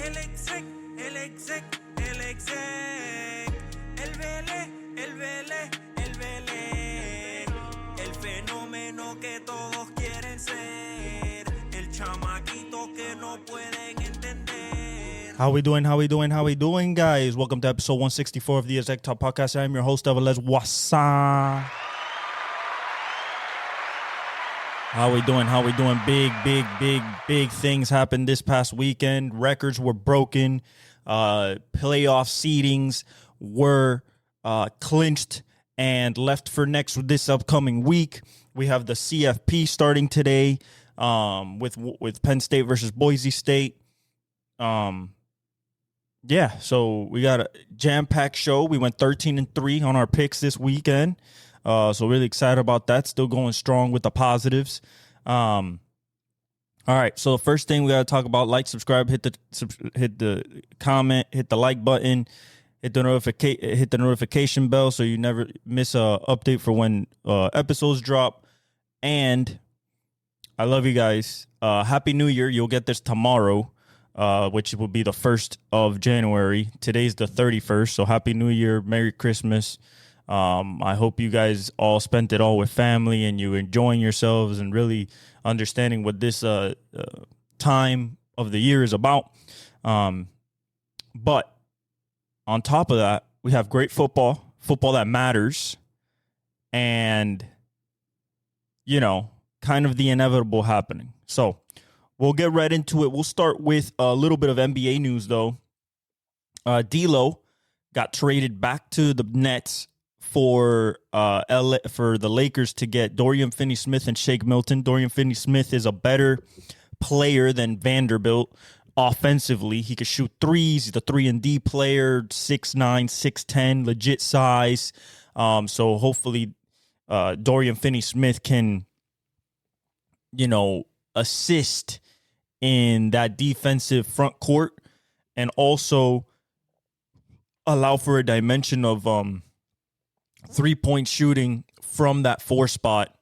el exec, el exec. El Vélez, el Vélez. El fenómeno que todos quieren ser. El chamaquito que no pueden entender. How we doing, guys? Welcome to episode 164 of the Exec Talk Podcast. I am your host, Evelez Wasa. How we doing? Big things happened this past weekend. Records were broken. Playoff seedings were clinched and left for this upcoming week. We have the CFP starting today with Penn State versus Boise State. So we got a jam-packed show. We went 13-3 on our picks this weekend. So really excited about that. Still going strong with the positives. All right. So the first thing we got to talk about: like, subscribe, hit the comment, hit the like button, hit the notification bell so you never miss a update for when episodes drop. And I love you guys. Happy New Year! You'll get this tomorrow, which will be the 1st of January. Today's the 31st. So Happy New Year, Merry Christmas. I hope you guys all spent it all with family and you enjoying yourselves and really understanding what this time of the year is about. But on top of that, we have great football that matters, and, kind of the inevitable happening. So we'll get right into it. We'll start with a little bit of NBA news, though. D'Lo got traded back to the Nets for the Lakers to get Dorian Finney-Smith and Shake Milton. Dorian Finney-Smith is a better player than Vanderbilt offensively. He could shoot threes. He's a 3-and-D player, 6'9", 6'10", legit size. So hopefully Dorian Finney-Smith can, assist in that defensive front court and also allow for a dimension of three-point shooting from that 4 spot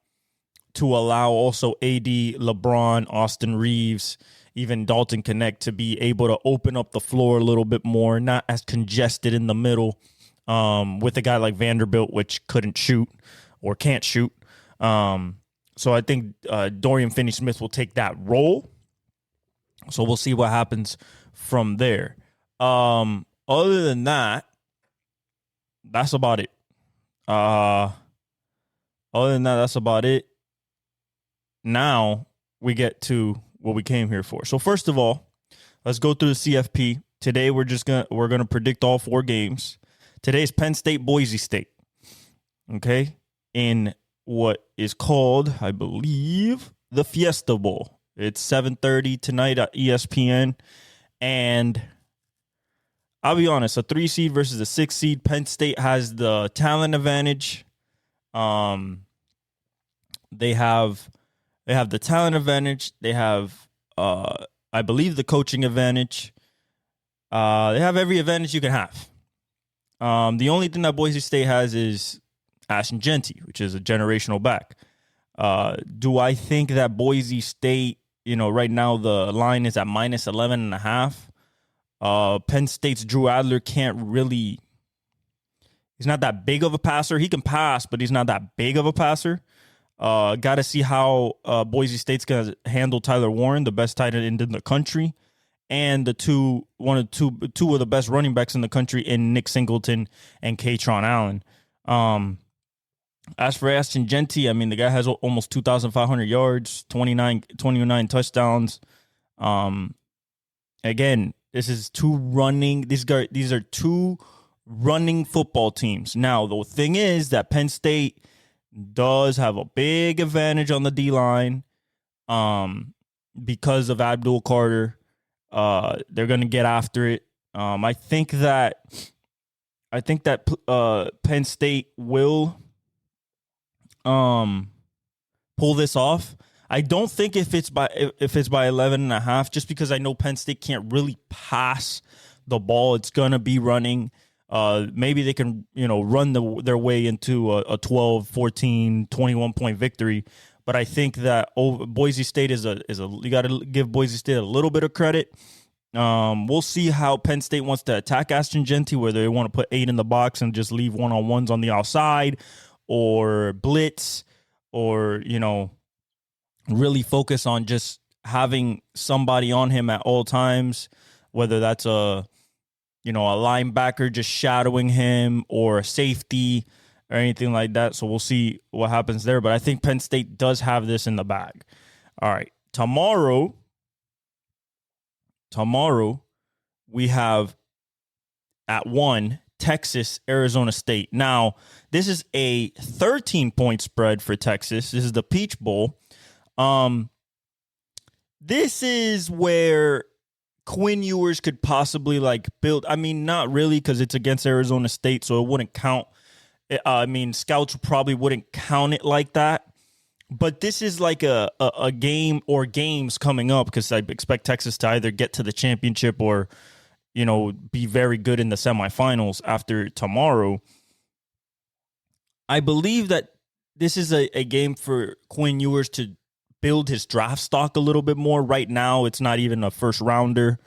to allow also AD, LeBron, Austin Reeves, even Dalton Connect to be able to open up the floor a little bit more, not as congested in the middle with a guy like Vanderbilt, which couldn't shoot or can't shoot. So I think Dorian Finney-Smith will take that role. So we'll see what happens from there. Other than that, that's about it. That's about it. Now we get to what we came here for. So first of all, let's go through the CFP. Today we're gonna predict all 4 games. Today's Penn State, Boise State. Okay, in what is called, I believe, the Fiesta Bowl. It's 7:30 tonight at ESPN, and I'll be honest, a 3 seed versus a 6 seed. Penn State has the talent advantage. They have the talent advantage. They have, I believe, the coaching advantage. They have every advantage you can have. The only thing that Boise State has is Ashton Jeanty, which is a generational back. Do I think that Boise State, right now the line is at minus 11.5? Penn State's Drew Adler can't really, he's not that big of a passer. He can pass, but he's not that big of a passer. Got to see how Boise State's going to handle Tyler Warren, the best tight end in the country, and two of the best running backs in the country in Nick Singleton and Kaytron Allen. As for Ashton Jeanty, I mean, the guy has almost 2,500 yards, 29 touchdowns. Again, these are 2 running football teams. Now, the thing is that Penn State does have a big advantage on the D-line because of Abdul Carter. They're going to get after it. I think that Penn State will pull this off. I don't think if it's by 11.5, just because I know Penn State can't really pass the ball. It's gonna be running. Maybe they can run their way into a 12, 14, 21 point victory. But I think that Boise State is a you got to give Boise State a little bit of credit. We'll see how Penn State wants to attack Ashton Jeanty, whether they want to put 8 in the box and just leave one-on-ones on the outside, or blitz, or, really focus on just having somebody on him at all times, whether that's a linebacker just shadowing him or a safety or anything like that. So we'll see what happens there. But I think Penn State does have this in the bag. All right. Tomorrow, we have at 1, Texas, Arizona State. Now, this is a 13-point spread for Texas. This is the Peach Bowl. This is where Quinn Ewers could possibly build. I mean, not really, because it's against Arizona State, so it wouldn't count. Scouts probably wouldn't count it like that. But this is like a game or games coming up, because I expect Texas to either get to the championship or, be very good in the semifinals after tomorrow. I believe that this is a game for Quinn Ewers to build his draft stock a little bit more. Right now, it's not even a first rounder.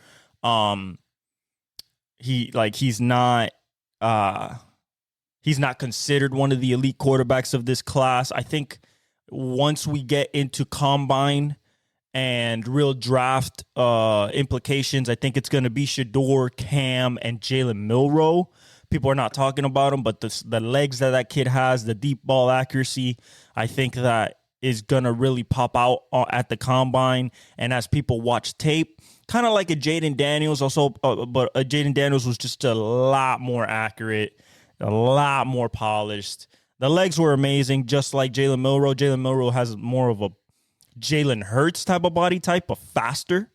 He's not considered one of the elite quarterbacks of this class. I think once we get into combine and real draft implications, I think it's going to be Shador, Cam, and Jalen Milroe. People are not talking about him, but the legs that kid has, the deep ball accuracy, I think that is going to really pop out at the combine. And as people watch tape, kind of like a Jaden Daniels also, but Jaden Daniels was just a lot more accurate, a lot more polished. The legs were amazing, just like Jalen Milroe. Jalen Milroe has more of a Jalen Hurts type of body type, but faster.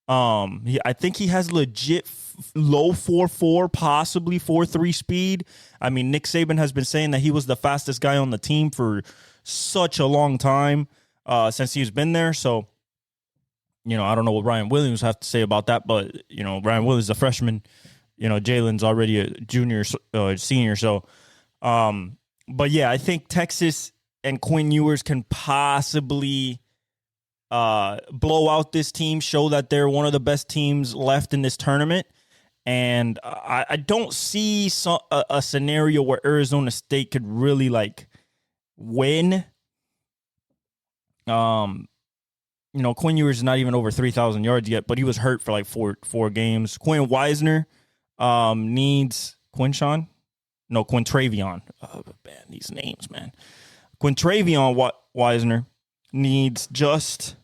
I think he has legit low 4.4, possibly 4.3 speed. I mean, Nick Saban has been saying that he was the fastest guy on the team for such a long time since he's been there. So, I don't know what Ryan Williams has to say about that, but, Ryan Williams is a freshman. Jalen's already a junior, senior. So, but yeah, I think Texas and Quinn Ewers can possibly blow out this team, show that they're one of the best teams left in this tournament. And I don't see a scenario where Arizona State could really win. Quinn Ewers is not even over 3,000 yards yet, but he was hurt for four games. Quinn Travion. Oh, man, these names, man. Quinn Travion Wisner needs just,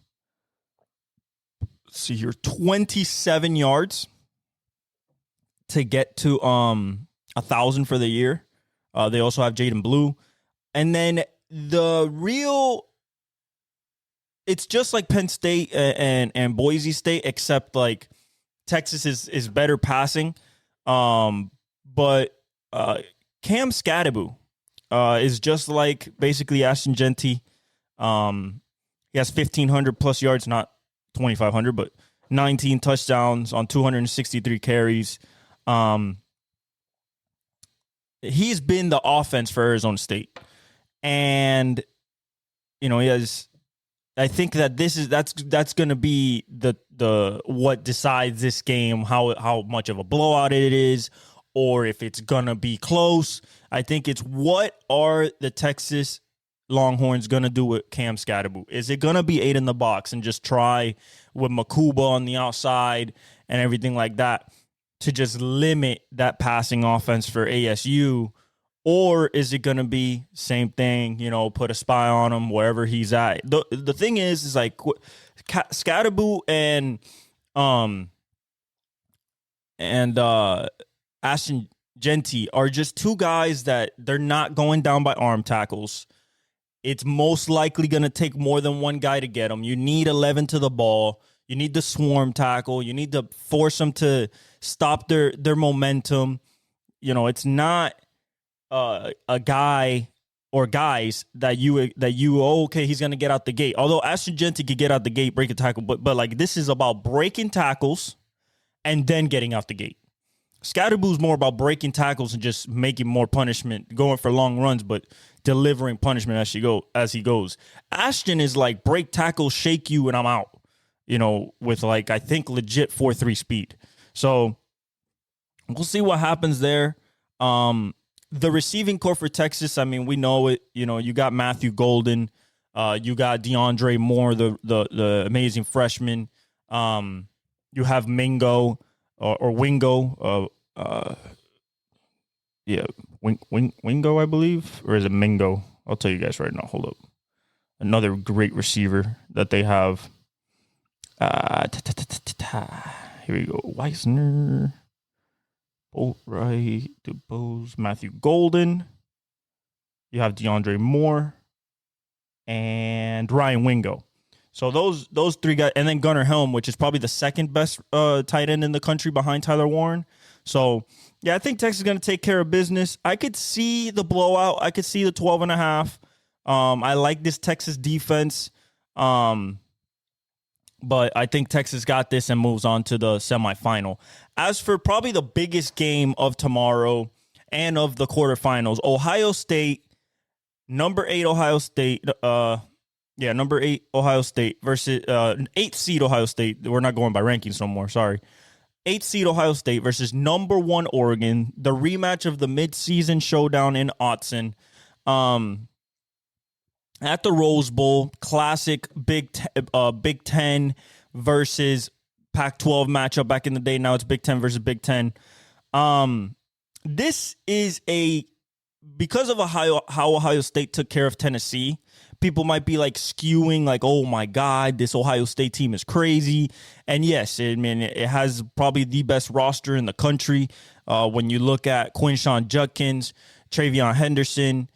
27 yards to get to 1,000 for the year. They also have Jaden Blue. And then it's just like Penn State and Boise State, except Texas is better passing. But Cam Scatterbu is just like basically Ashton Jeanty. He has 1,500 plus yards, not 2,500, but 19 touchdowns on 263 carries. He's been the offense for Arizona State. And, he has, I think that that's going to be the what decides this game, how much of a blowout it is, or if it's going to be close. I think it's what are the Texas Longhorns going to do with Cam Scatterbu? Is it going to be 8 in the box and just try with Makuba on the outside and everything like that to just limit that passing offense for ASU? Or is it going to be same thing, put a spy on him wherever he's at? The thing is Scatterbu and Ashton Jeanty are just two guys that they're not going down by arm tackles. It's most likely going to take more than one guy to get them. You need 11 to the ball. You need the swarm tackle. You need to force them to stop their momentum. It's not a guy or guys that okay, he's going to get out the gate. Although Ashton Jeanty could get out the gate, break a tackle, but this is about breaking tackles and then getting out the gate. Scatterbu's more about breaking tackles and just making more punishment, going for long runs, but delivering punishment as he goes. Ashton is break tackle, shake you, and I'm out. with like, I think legit 4.3 speed. So we'll see what happens there. The receiving core for Texas, I mean, we know it. You got Matthew Golden, you got DeAndre Moore, the amazing freshman. You have Mingo or Wingo. Wingo, I believe, or is it Mingo? I'll tell you guys right now. Hold up. Another great receiver that they have. Here we go. Weisner. Boatwright, DuBose, Matthew Golden. You have DeAndre Moore and Ryan Wingo. So those three guys, and then Gunnar Helm, which is probably the second best tight end in the country behind Tyler Warren. So, yeah, I think Texas is going to take care of business. I could see the blowout. I could see the 12.5. I like this Texas defense. But I think Texas got this and moves on to the semifinal. As for probably the biggest game of tomorrow and of the quarterfinals, Ohio State, number 8 Ohio State, number 8 Ohio State versus 8th seed Ohio State. We're not going by rankings no more, sorry. 8th seed Ohio State versus number 1 Oregon, the rematch of the midseason showdown in Autzen. At the Rose Bowl, classic Big Ten versus Pac-12 matchup back in the day. Now it's Big Ten versus Big Ten. This is because of how Ohio State took care of Tennessee, people might be like skewing like, oh my God, this Ohio State team is crazy. And yes, it has probably the best roster in the country. When you look at Quinshawn Judkins, Travion Henderson,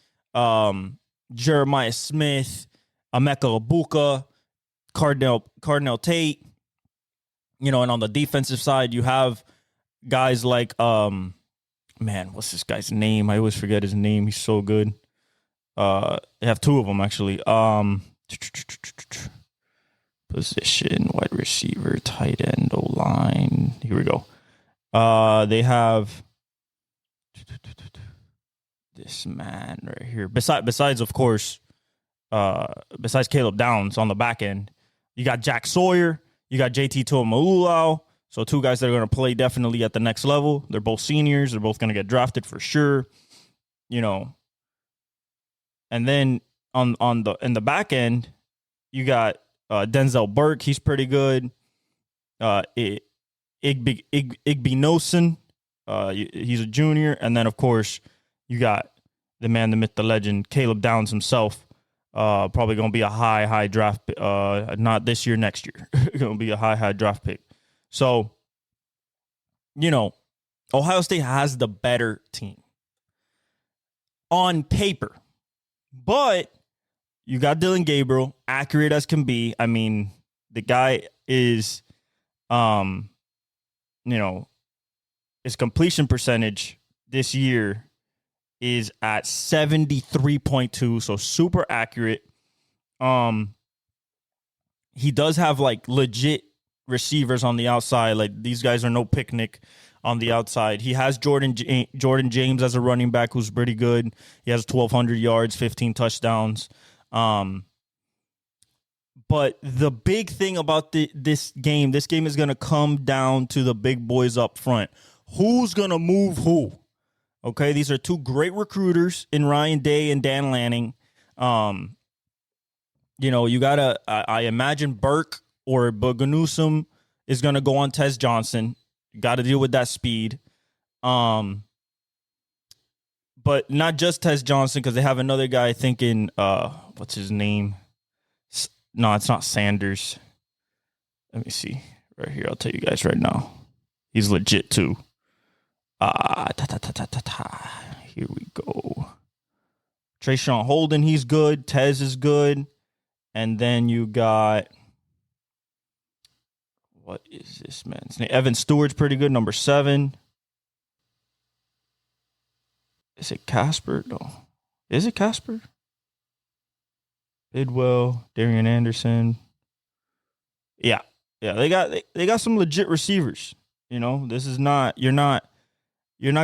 Jeremiah Smith, Emeka Egbuka, Cardinal Tate, and on the defensive side, you have guys like, what's this guy's name? I always forget his name. He's so good. They have 2 of them, actually. Position, wide receiver, tight end, O-line. Here we go. They have this man right here. Besides, of course, besides Caleb Downs on the back end, you got Jack Sawyer, you got JT Tuimoloau. So 2 guys that are going to play definitely at the next level. They're both seniors. They're both going to get drafted for sure. And then in the back end, you got Denzel Burke. He's pretty good. Igby Nosen. He's a junior. And then, of course, you got the man, the myth, the legend, Caleb Downs himself. Probably going to be a high draft. Not this year, next year. Going to be a high draft pick. So, Ohio State has the better team on paper. But you got Dylan Gabriel, accurate as can be. I mean, the guy is, his completion percentage this year is at 73.2, so super accurate. He does have like legit receivers on the outside. Like these guys are no picnic on the outside. He has Jordan James as a running back who's pretty good. He has 1,200 yards, 15 touchdowns. But the big thing about this game is going to come down to the big boys up front. Who's going to move who? Okay, these are 2 great recruiters in Ryan Day and Dan Lanning. You got to, I imagine Burke or Boganusum is going to go on Tez Johnson. Got to deal with that speed. But not just Tez Johnson, because they have another guy thinking, what's his name? No, it's not Sanders. Let me see. Right here, I'll tell you guys right now. He's legit, too. Here we go. Trayshawn Holden, he's good. Tez is good. And then you got, what is this man's name? Evan Stewart's pretty good, number 7. Is it Casper? No. Is it Casper? Bidwell, Darian Anderson. Yeah. They got some legit receivers. This is not, you're not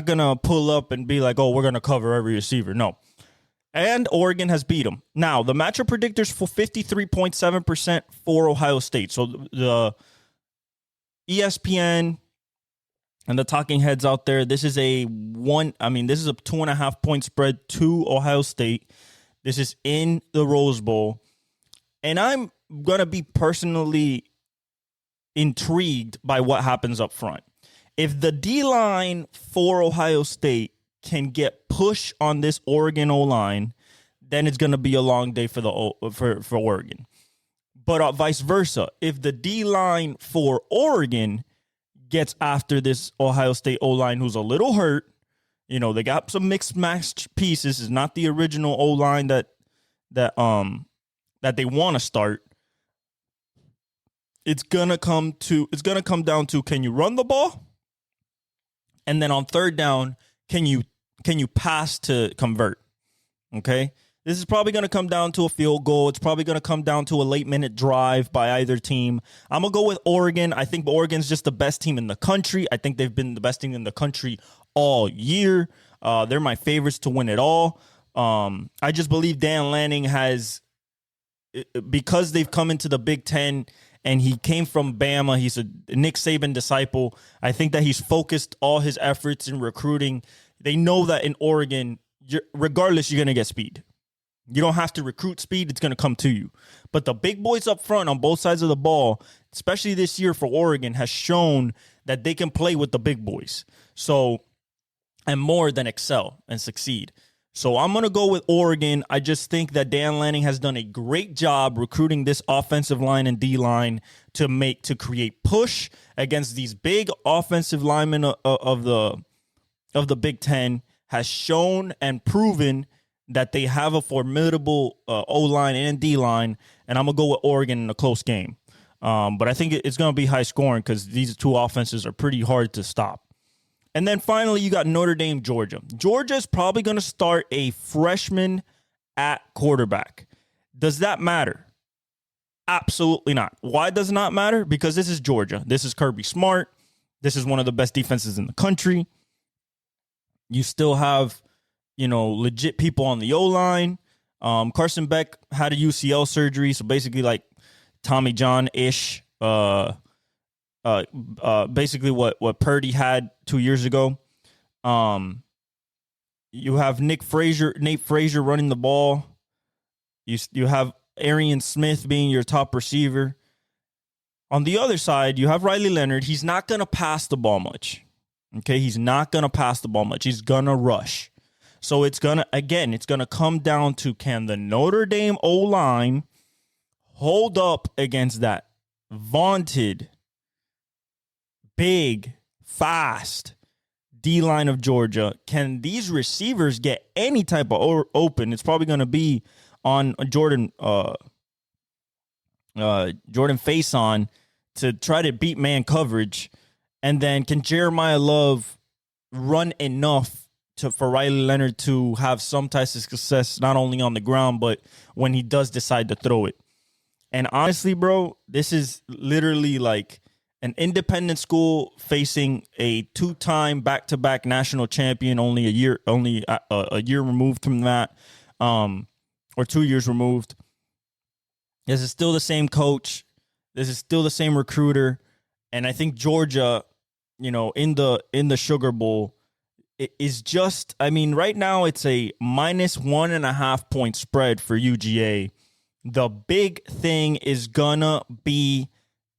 gonna pull up and be like, oh, we're gonna cover every receiver. No. And Oregon has beat them. Now, the matchup predictors for 53.7% for Ohio State. So the ESPN and the talking heads out there, this is a 2.5 point spread to Ohio State. This is in the Rose Bowl. And I'm going to be personally intrigued by what happens up front. If the D-line for Ohio State can get push on this Oregon O-line, then it's going to be a long day for Oregon. But vice versa, if the D-line for Oregon gets after this Ohio State O-line who's a little hurt, they got some mixed matched pieces. It's not the original O-line that they want to start. It's gonna come down to, can you run the ball? And then on third down, can you pass to convert? Okay? This is probably going to come down to a field goal. It's probably going to come down to a late-minute drive by either team. I'm going to go with Oregon. I think Oregon's just the best team in the country. I think they've been the best team in the country all year. They're my favorites to win it all. I just believe Dan Lanning has, because they've come into the Big Ten and he came from Bama, he's a Nick Saban disciple. I think that he's focused all his efforts in recruiting. They know that in Oregon, regardless, you're going to get speed. You don't have to recruit speed. It's going to come to you. But the big boys up front on both sides of the ball, especially this year for Oregon, has shown that they can play with the big boys. So, and more than excel and succeed. So I'm going to go with Oregon. I just think that Dan Lanning has done a great job recruiting this offensive line and D-line to create push against these big offensive linemen of the Big Ten, has shown and proven that they have a formidable O-line and D-line, and I'm going to go with Oregon in a close game. But I think it's going to be high scoring because these two offenses are pretty hard to stop. And then finally, you got Notre Dame, Georgia. Georgia's probably going to start a freshman at quarterback. Does that matter? Absolutely not. Why does it not matter? Because this is Georgia. This is Kirby Smart. This is one of the best defenses in the country. You still have, legit people on the O-line. Carson Beck had a UCL surgery, so basically like Tommy John-ish. Basically what Purdy had 2 years ago. You have Nate Frazier running the ball. You have Arian Smith being your top receiver. On the other side, you have Riley Leonard. He's not going to pass the ball much. Okay, he's not going to pass the ball much. He's going to rush. So it's going to come down to, can the Notre Dame O-line hold up against that vaunted, big, fast D-line of Georgia? Can these receivers get any type of open? It's probably going to be on Jordan Faison to try to beat man coverage. And then can Jeremiah Love run enough for Riley Leonard to have some type of success, not only on the ground, but when he does decide to throw it? And honestly, bro, this is literally like an independent school facing a two-time back-to-back national champion, only a year removed from that, or 2 years removed. This is still the same coach. This is still the same recruiter. And I think Georgia, in the Sugar Bowl, it is just, right now it's a -1.5 point spread for UGA. The big thing is gonna be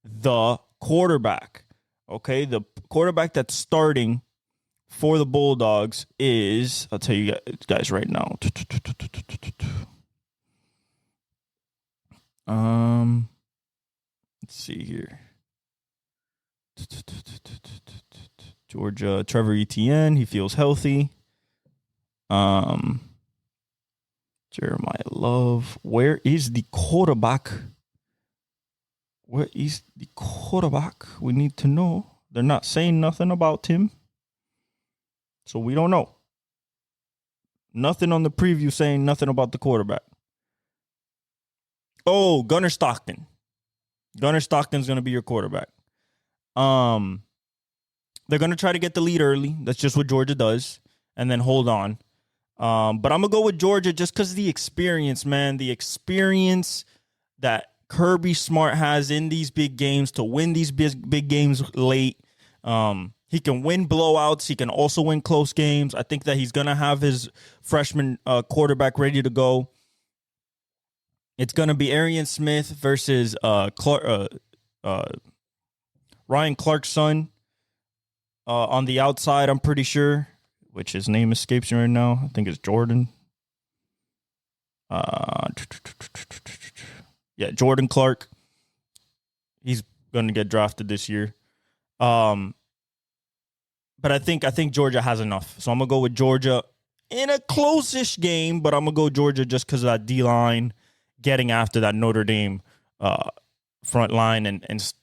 the quarterback. Okay, the quarterback that's starting for the Bulldogs is, I'll tell you guys right now. Let's see here. Georgia, Trevor Etienne, he feels healthy. Jeremiah Love. Where is the quarterback? Where is the quarterback? We need to know. They're not saying nothing about him, so we don't know. Nothing on the preview saying nothing about the quarterback. Oh, Gunnar Stockton. Gunnar Stockton's going to be your quarterback. They're going to try to get the lead early. That's just what Georgia does, and then hold on. But I'm going to go with Georgia just because of the experience, man. The experience that Kirby Smart has in these big games to win these big games late. He can win blowouts. He can also win close games. I think that he's going to have his freshman quarterback ready to go. It's going to be Arian Smith versus Ryan Clark's son on the outside, I'm pretty sure, which his name escapes me right now. I think it's Jordan. Yeah, Jordan Clark. He's going to get drafted this year. But I think Georgia has enough. So I'm going to go with Georgia in a close-ish game, but I'm going to go Georgia just because of that D-line getting after that Notre Dame front line and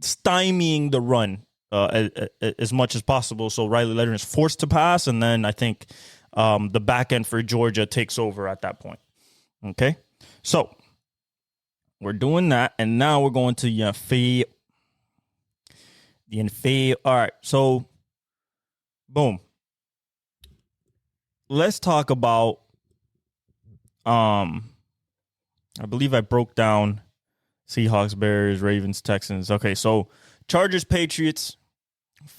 stymieing the run as much as possible. So Riley Leonard is forced to pass, and then I think the back end for Georgia takes over at that point. Okay? So we're doing that, and now we're going to the NFL. All right, so boom. Let's talk about I believe I broke down Seahawks, Bears, Ravens, Texans. Okay, so Chargers, Patriots,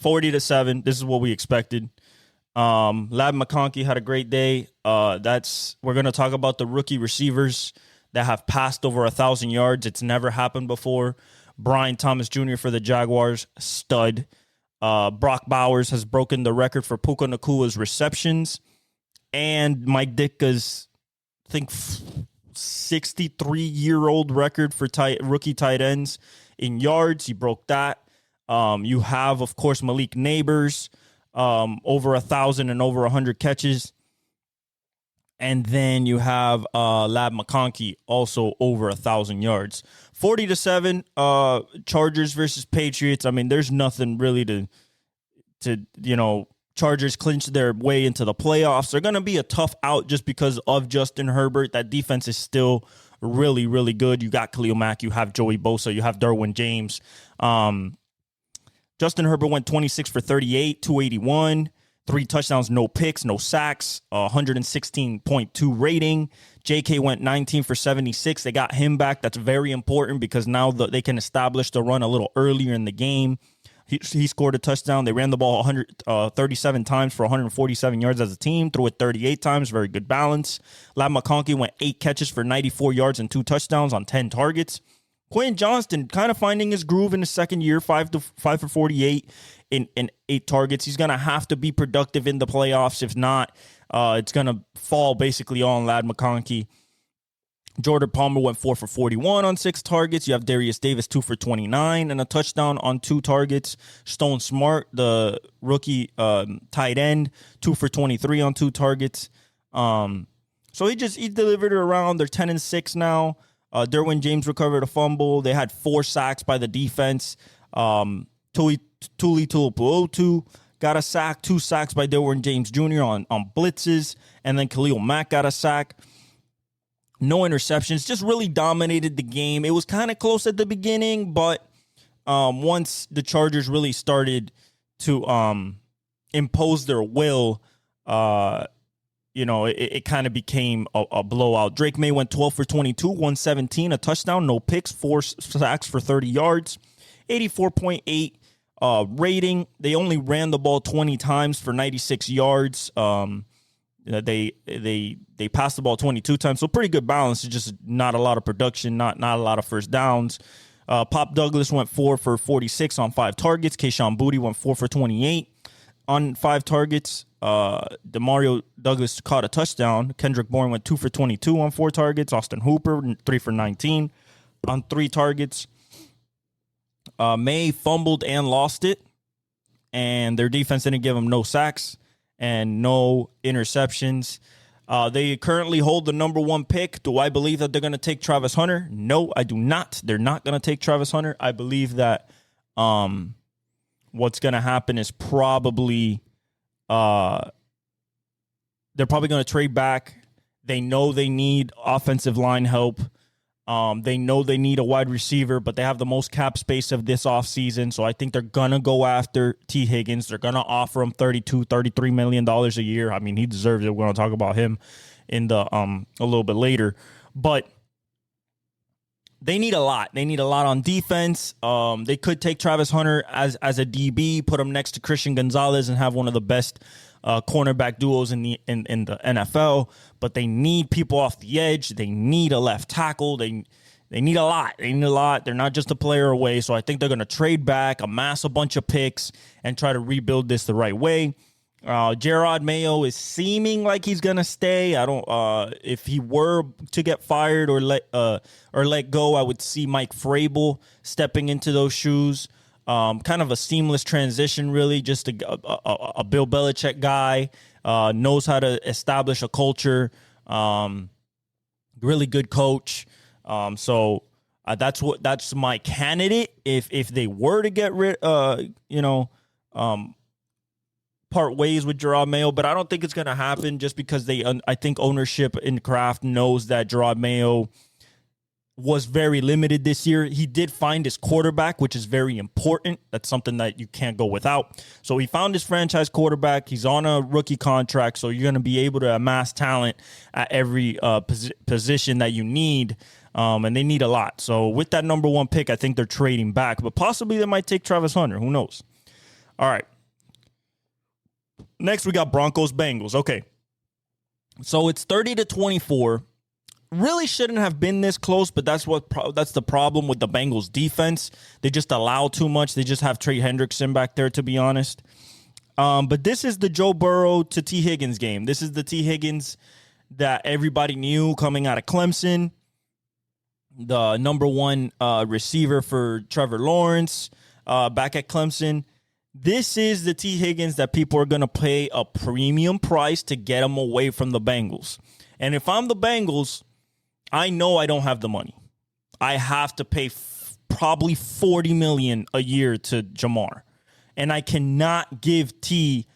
40-7. This is what we expected. Ladd Maconkey had a great day. We're going to talk about the rookie receivers that have passed over 1,000 yards. It's never happened before. Brian Thomas Jr. for the Jaguars, stud. Brock Bowers has broken the record for Puka Nakua's receptions. And Mike Ditka's, I think, 63-year-old record for rookie tight ends in yards. He broke that. You have, of course, Malik Neighbors, over 1,000 and over 100 catches. And then you have Ladd Maconkey, also over 1,000 yards. 40-7, Chargers versus Patriots. I mean, there's nothing really to Chargers clinch their way into the playoffs. They're going to be a tough out just because of Justin Herbert. That defense is still really, really good. You got Khalil Mack. You have Joey Bosa. You have Derwin James. Justin Herbert went 26 for 38, 281, 3 touchdowns, no picks, no sacks, 116.2 rating. JK went 19 for 76. They got him back. That's very important because now they can establish the run a little earlier in the game. He scored a touchdown. They ran the ball 137 times for 147 yards as a team, threw it 38 times. Very good balance. Ladd Maconkey went 8 catches for 94 yards and 2 touchdowns on 10 targets. Quinn Johnston kind of finding his groove in his second year, 5 for 48 in 8 targets. He's going to have to be productive in the playoffs. If not, it's going to fall basically on Ladd Maconkey. Jordan Palmer went 4 for 41 on 6 targets. You have Darius Davis 2 for 29 and a touchdown on 2 targets. Stone Smart, the rookie tight end, 2 for 23 on 2 targets. So he delivered it around. They're 10-6 now. Derwin James recovered a fumble. They had 4 sacks by the defense. Tuli Tuipulotu got a sack. 2 sacks by Derwin James Jr. on blitzes, and then Khalil Mack got a sack. No interceptions, just really dominated the game. It was kind of close at the beginning, but once the Chargers really started to impose their will, it kind of became a blowout. Drake May went 12 for 22, 117, a touchdown, no picks, 4 sacks for 30 yards, 84.8 rating. They only ran the ball 20 times for 96 yards. They passed the ball 22 times, so pretty good balance. It's just not a lot of production, not a lot of first downs. Pop Douglas went 4 for 46 on 5 targets. Kayshon Boutte went 4 for 28 on 5 targets. Demario Douglas caught a touchdown. Kendrick Bourne went 2 for 22 on 4 targets. Austin Hooper 3 for 19 on 3 targets. May fumbled and lost it, and their defense didn't give him no sacks and no interceptions. They currently hold the number 1 pick. Do I believe that they're going to take Travis Hunter? No, I do not. They're not going to take Travis Hunter. I believe that what's going to happen is probably they're probably going to trade back. They know they need offensive line help. They know they need a wide receiver, but they have the most cap space of this offseason. So I think they're going to go after T. Higgins. They're going to offer him $33 million a year. I mean, he deserves it. We're going to talk about him in the a little bit later. But they need a lot. They need a lot on defense. They could take Travis Hunter as a DB, put him next to Christian Gonzalez, and have one of the best cornerback duos in the NFL. But they need people off the edge. They need a left tackle. They need a lot. They need a lot. They're not just a player away. So I think they're going to trade back, amass a bunch of picks, and try to rebuild this the right way. Gerard Mayo is seeming like he's gonna stay. I don't. If he were to get fired or let go, I would see Mike Vrabel stepping into those shoes. Kind of a seamless transition, really. Just a Bill Belichick guy, knows how to establish a culture. Really good coach. So that's my candidate. If they were to get rid, part ways with Gerard Mayo, but I don't think it's going to happen just because I think ownership in Kraft knows that Gerard Mayo was very limited this year. He did find his quarterback, which is very important. That's something that you can't go without. So he found his franchise quarterback. He's on a rookie contract, so you're going to be able to amass talent at every position that you need, and they need a lot. So with that number one pick, I think they're trading back, but possibly they might take Travis Hunter. Who knows? All right. Next, we got Broncos-Bengals. Okay, so it's 30-24. Really shouldn't have been this close, but that's the problem with the Bengals defense. They just allow too much. They just have Trey Hendrickson back there, to be honest. But this is the Joe Burrow to T. Higgins game. This is the T. Higgins that everybody knew coming out of Clemson, the number one receiver for Trevor Lawrence back at Clemson. This is the T. Higgins that people are going to pay a premium price to get him away from the Bengals. And if I'm the Bengals, I know I don't have the money. I have to pay probably $40 million a year to Jamar. And I cannot give T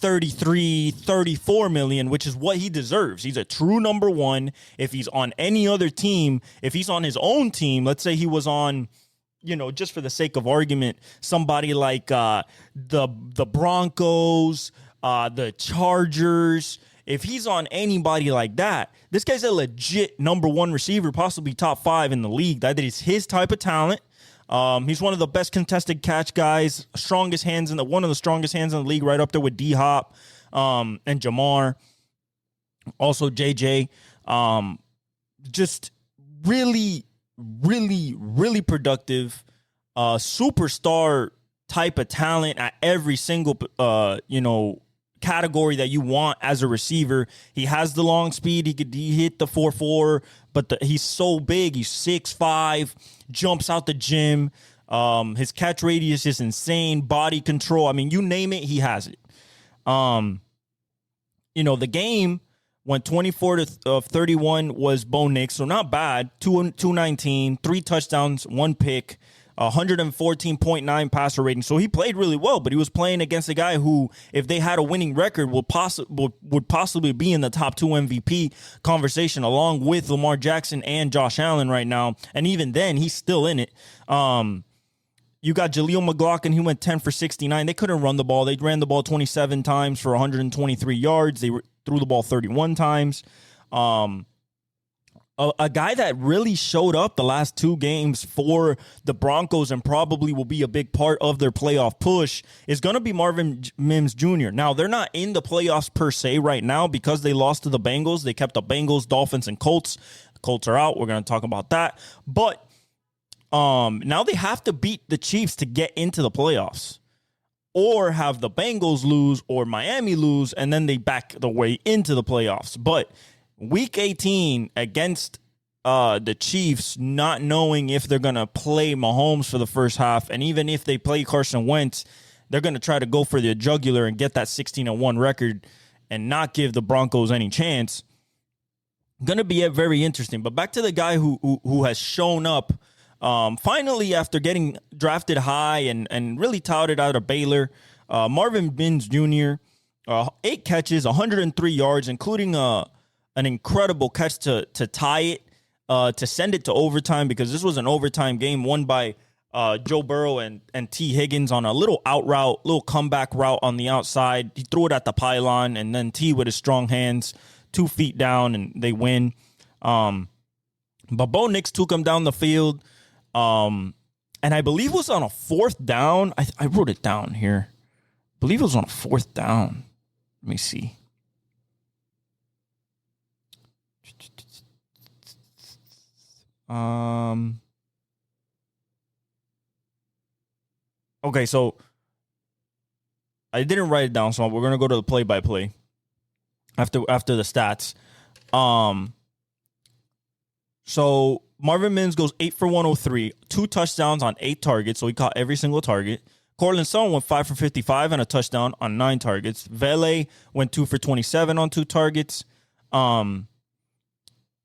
$34 million, which is what he deserves. He's a true number one. If he's on any other team, if he's on his own team, let's say he was on, just for the sake of argument, somebody like the Broncos, the Chargers. If he's on anybody like that, this guy's a legit number one receiver, possibly top 5 in the league. That is his type of talent. He's one of the best contested catch guys, one of the strongest hands in the league, right up there with D-Hop and Jamar. Also JJ. Just really, really, really productive, superstar type of talent at every single, category that you want as a receiver. He has the long speed. He hit the 4.4, but he's so big. He's 6'5", jumps out the gym. His catch radius is insane. Body control. I mean, you name it, he has it. The game went 24-31 was Bo Nix, so not bad. 219, 3 touchdowns, 1 pick. 114.9 passer rating. So he played really well, but he was playing against a guy who, if they had a winning record, would possibly be in the top 2 MVP conversation, along with Lamar Jackson and Josh Allen right now. And even then, he's still in it. You got Jaleel McLaughlin. He went 10 for 69. They couldn't run the ball. They ran the ball 27 times for 123 yards. They threw the ball 31 times. A guy that really showed up the last 2 games for the Broncos and probably will be a big part of their playoff push is going to be Marvin Mims Jr. Now, they're not in the playoffs per se right now because they lost to the Bengals. They kept the Bengals, Dolphins, and Colts. The Colts are out. We're going to talk about that. But now they have to beat the Chiefs to get into the playoffs, or have the Bengals lose or Miami lose, and then they back the way into the playoffs. But Week 18 against the Chiefs, not knowing if they're going to play Mahomes for the first half, and even if they play Carson Wentz, they're going to try to go for the jugular and get that 16-1 record and not give the Broncos any chance. Going to be very interesting. But back to the guy who has shown up finally after getting drafted high and really touted out of Baylor, Marvin Mims Jr., 8 catches, 103 yards, including an incredible catch to tie it to send it to overtime, because this was an overtime game won by Joe Burrow and T. Higgins on a little out route, little comeback route on the outside. He threw it at the pylon, and then T with his strong hands, 2 feet down, and they win. But Bo Nix took him down the field, and I believe it was on a 4th down. I wrote it down here. I believe it was on a 4th down. Let me see. Okay, so I didn't write it down, so we're gonna go to the play-by-play after the stats. So Marvin Mims goes 8 for 103, 2 touchdowns on 8 targets, so he caught every single target. Cortland Sutton went 5 for 55 and a touchdown on 9 targets. Vele went 2 for 27 on 2 targets. Then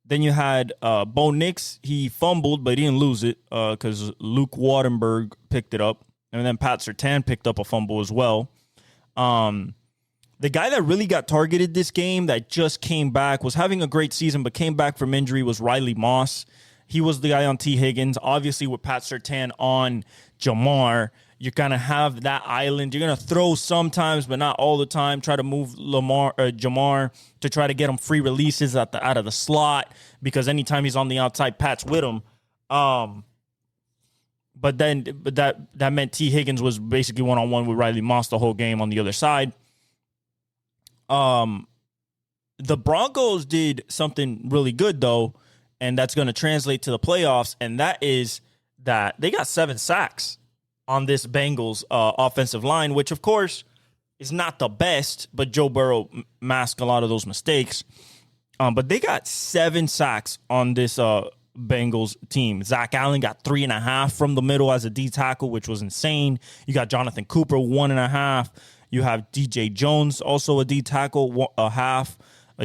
you had Bo Nix. He fumbled, but he didn't lose it because Luke Wattenberg picked it up. And then Pat Surtain picked up a fumble as well. The guy that really got targeted this game that just came back, was having a great season, but came back from injury, was Riley Moss. He was the guy on T. Higgins. Obviously, with Pat Surtain on Jamar, you're going to have that island. You're going to throw sometimes, but not all the time. Try to move Jamar to try to get him free releases out of the slot, because anytime he's on the outside, Pat's with him. But that meant T. Higgins was basically one-on-one with Riley Moss the whole game on the other side. The Broncos did something really good, though, and that's going to translate to the playoffs, and that is that they got 7 sacks on this Bengals offensive line, which, of course, is not the best, but Joe Burrow masked a lot of those mistakes. But they got 7 sacks on this Bengals team. Zach Allen got 3.5 from the middle as a D tackle, which was insane. You got Jonathan Cooper, 1.5. You have DJ Jones, also a D tackle, a half.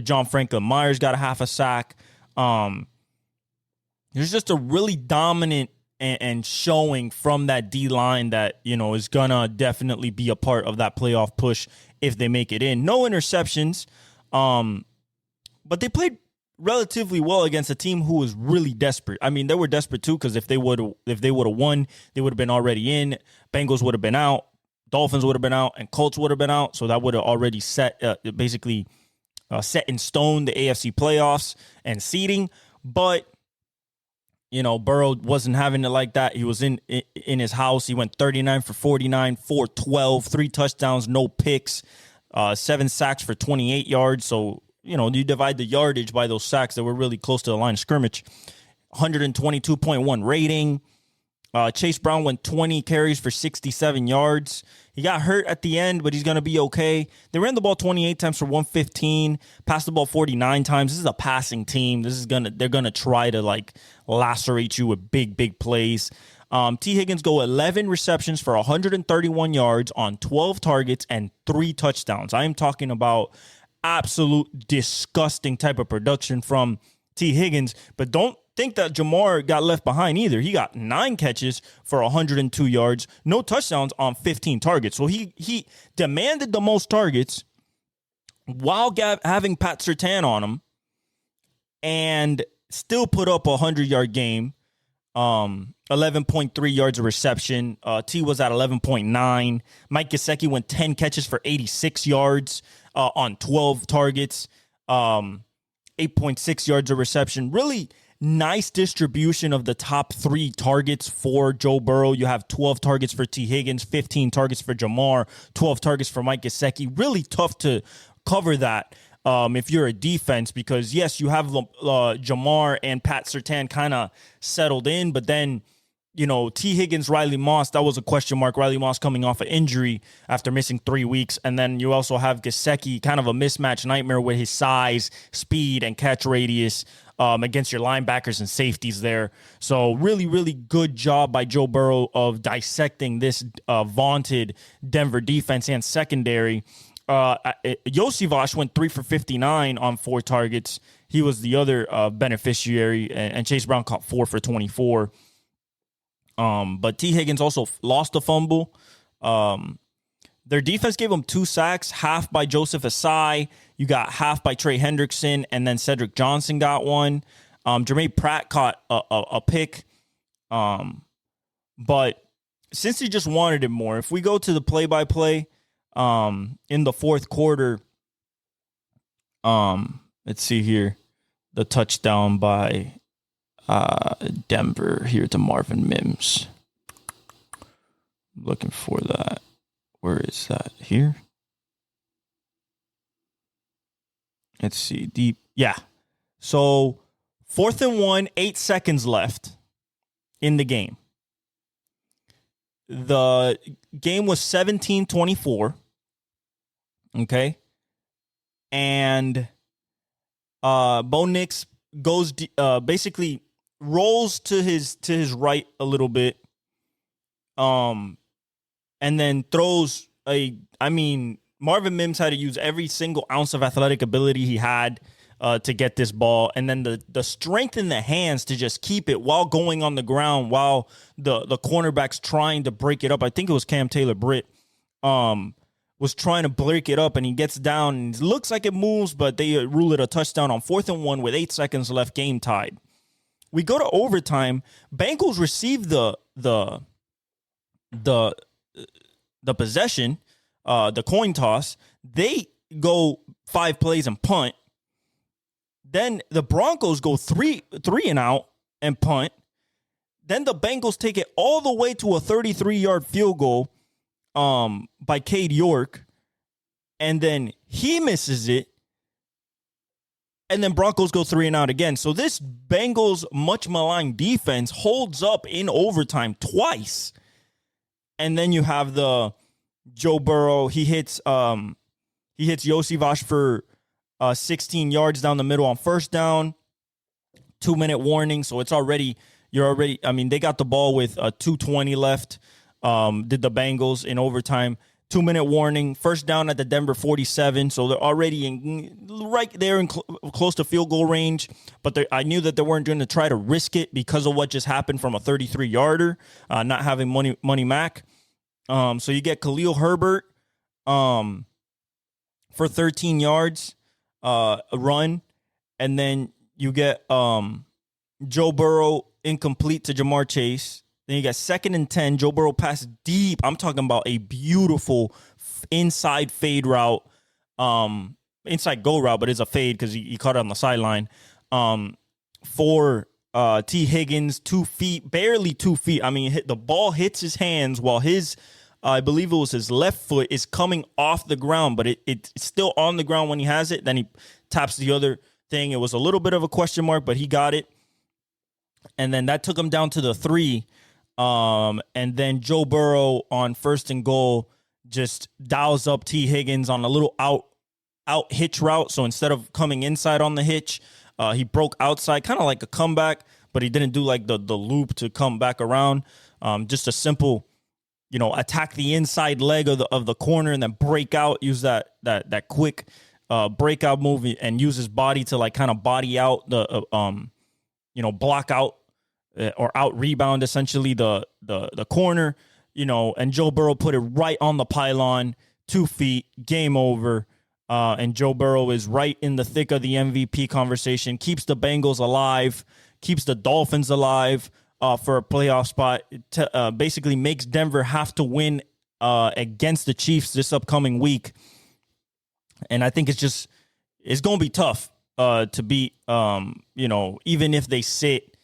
John Franklin Myers got a half a sack. There's just a really dominant and showing from that D line that, you know, is gonna definitely be a part of that playoff push if they make it in. No interceptions, but they played relatively well against a team who was really desperate. I mean, they were desperate too, because if they would have won, they would have been already in. Bengals would have been out, Dolphins would have been out, and Colts would have been out. So that would have already set set in stone the AFC playoffs and seeding. But you know, Burrow wasn't having it like that. He was in his house. He went 39 for 49, 412, 3 touchdowns, no picks, 7 sacks for 28 yards. So, you know, you divide the yardage by those sacks that were really close to the line of scrimmage. 122.1 rating. Chase Brown went 20 carries for 67 yards. He got hurt at the end, but he's going to be okay. They ran the ball 28 times for 115, passed the ball 49 times. This is a passing team. They're going to try to like lacerate you with big plays. T. Higgins go 11 receptions for 131 yards on 12 targets and 3 touchdowns. I am talking about absolute disgusting type of production from T. Higgins, but don't think that Jamar got left behind either. He got 9 catches for 102 yards, no touchdowns on 15 targets. So he demanded the most targets while having Pat Surtain on him, and still put up a 100-yard game. 11.3 yards of reception. T was at 11.9. Mike Gesicki went 10 catches for 86 yards on 12 targets. 8.6 yards of reception. Really nice distribution of the top 3 targets for Joe Burrow. You have 12 targets for T. Higgins, 15 targets for Jamar, 12 targets for Mike Gesicki. Really tough to cover that if you're a defense, because, yes, you have Jamar and Pat Surtain kind of settled in, but then, you know, T. Higgins, Riley Moss, that was a question mark. Riley Moss coming off an injury after missing 3 weeks. And then you also have Gesicki, kind of a mismatch nightmare with his size, speed, and catch radius against your linebackers and safeties there. So really good job by Joe Burrow of dissecting this vaunted Denver defense and secondary. Josivas went 3 for 59 on 4 targets. He was the other beneficiary, and Chase Brown caught 4 for 24. But T. Higgins also lost a fumble. Their defense gave him 2 sacks, half by Joseph Asai. You got half by Trey Hendrickson, and then Cedric Johnson got 1. Jermaine Pratt caught a pick. But since he just wanted it more, if we go to the play-by-play in the fourth quarter, let's see here, the touchdown by Denver here to Marvin Mims. Looking for that. Where is that? Here? Let's see. Deep. Yeah. So 4th and 1, 8 seconds left in the game. The game was 17-24. Okay. And Bo Nix goes basically rolls to his right a little bit. And then throws Marvin Mims had to use every single ounce of athletic ability he had to get this ball, and then the strength in the hands to just keep it while going on the ground while the cornerback's trying to break it up. I think it was Cam Taylor-Britt was trying to break it up, and he gets down and it looks like it moves, but they rule it a touchdown on 4th and 1 with 8 seconds left, game tied. We go to overtime. Bengals receive the possession, the coin toss. They go 5 plays and punt. Then the Broncos go three and out and punt. Then the Bengals take it all the way to a 33-yard field goal by Cade York. And then he misses it. And then Broncos go 3 and out again. So this Bengals much maligned defense holds up in overtime twice. And then you have the Joe Burrow. He hits Yossi Vash for 16 yards down the middle on first down. 2-minute warning. So they got the ball with 2:20 left. Did the Bengals in overtime. 2-minute warning. First down at the Denver 47. So they're already right there in close to field goal range. But I knew that they weren't going to try to risk it because of what just happened from a 33-yarder, not having Money Mac. So you get Khalil Herbert for 13 yards, a run. And then you get Joe Burrow incomplete to Jamar Chase. Then you got 2nd and 10. Joe Burrow passed deep. I'm talking about a beautiful inside fade route, inside go route, but it's a fade because he caught it on the sideline. For T. Higgins, 2 feet, barely 2 feet. I mean, the ball hits his hands while I believe it was his left foot is coming off the ground, but it's still on the ground when he has it. Then he taps the other thing. It was a little bit of a question mark, but he got it. And then that took him down to the 3. And then Joe Burrow on 1st and goal just dials up T. Higgins on a little out hitch route. So instead of coming inside on the hitch, he broke outside, kind of like a comeback, but he didn't do like the loop to come back around. Just a simple, attack the inside leg of the corner and then break out, use that quick breakout move and use his body to like kind of body out the block out or out rebound essentially the corner, and Joe Burrow put it right on the pylon, 2 feet, game over. And Joe Burrow is right in the thick of the MVP conversation, keeps the Bengals alive, keeps the Dolphins alive for a playoff spot. Basically makes Denver have to win against the Chiefs this upcoming week. And I think it's going to be tough to beat, even if they sit,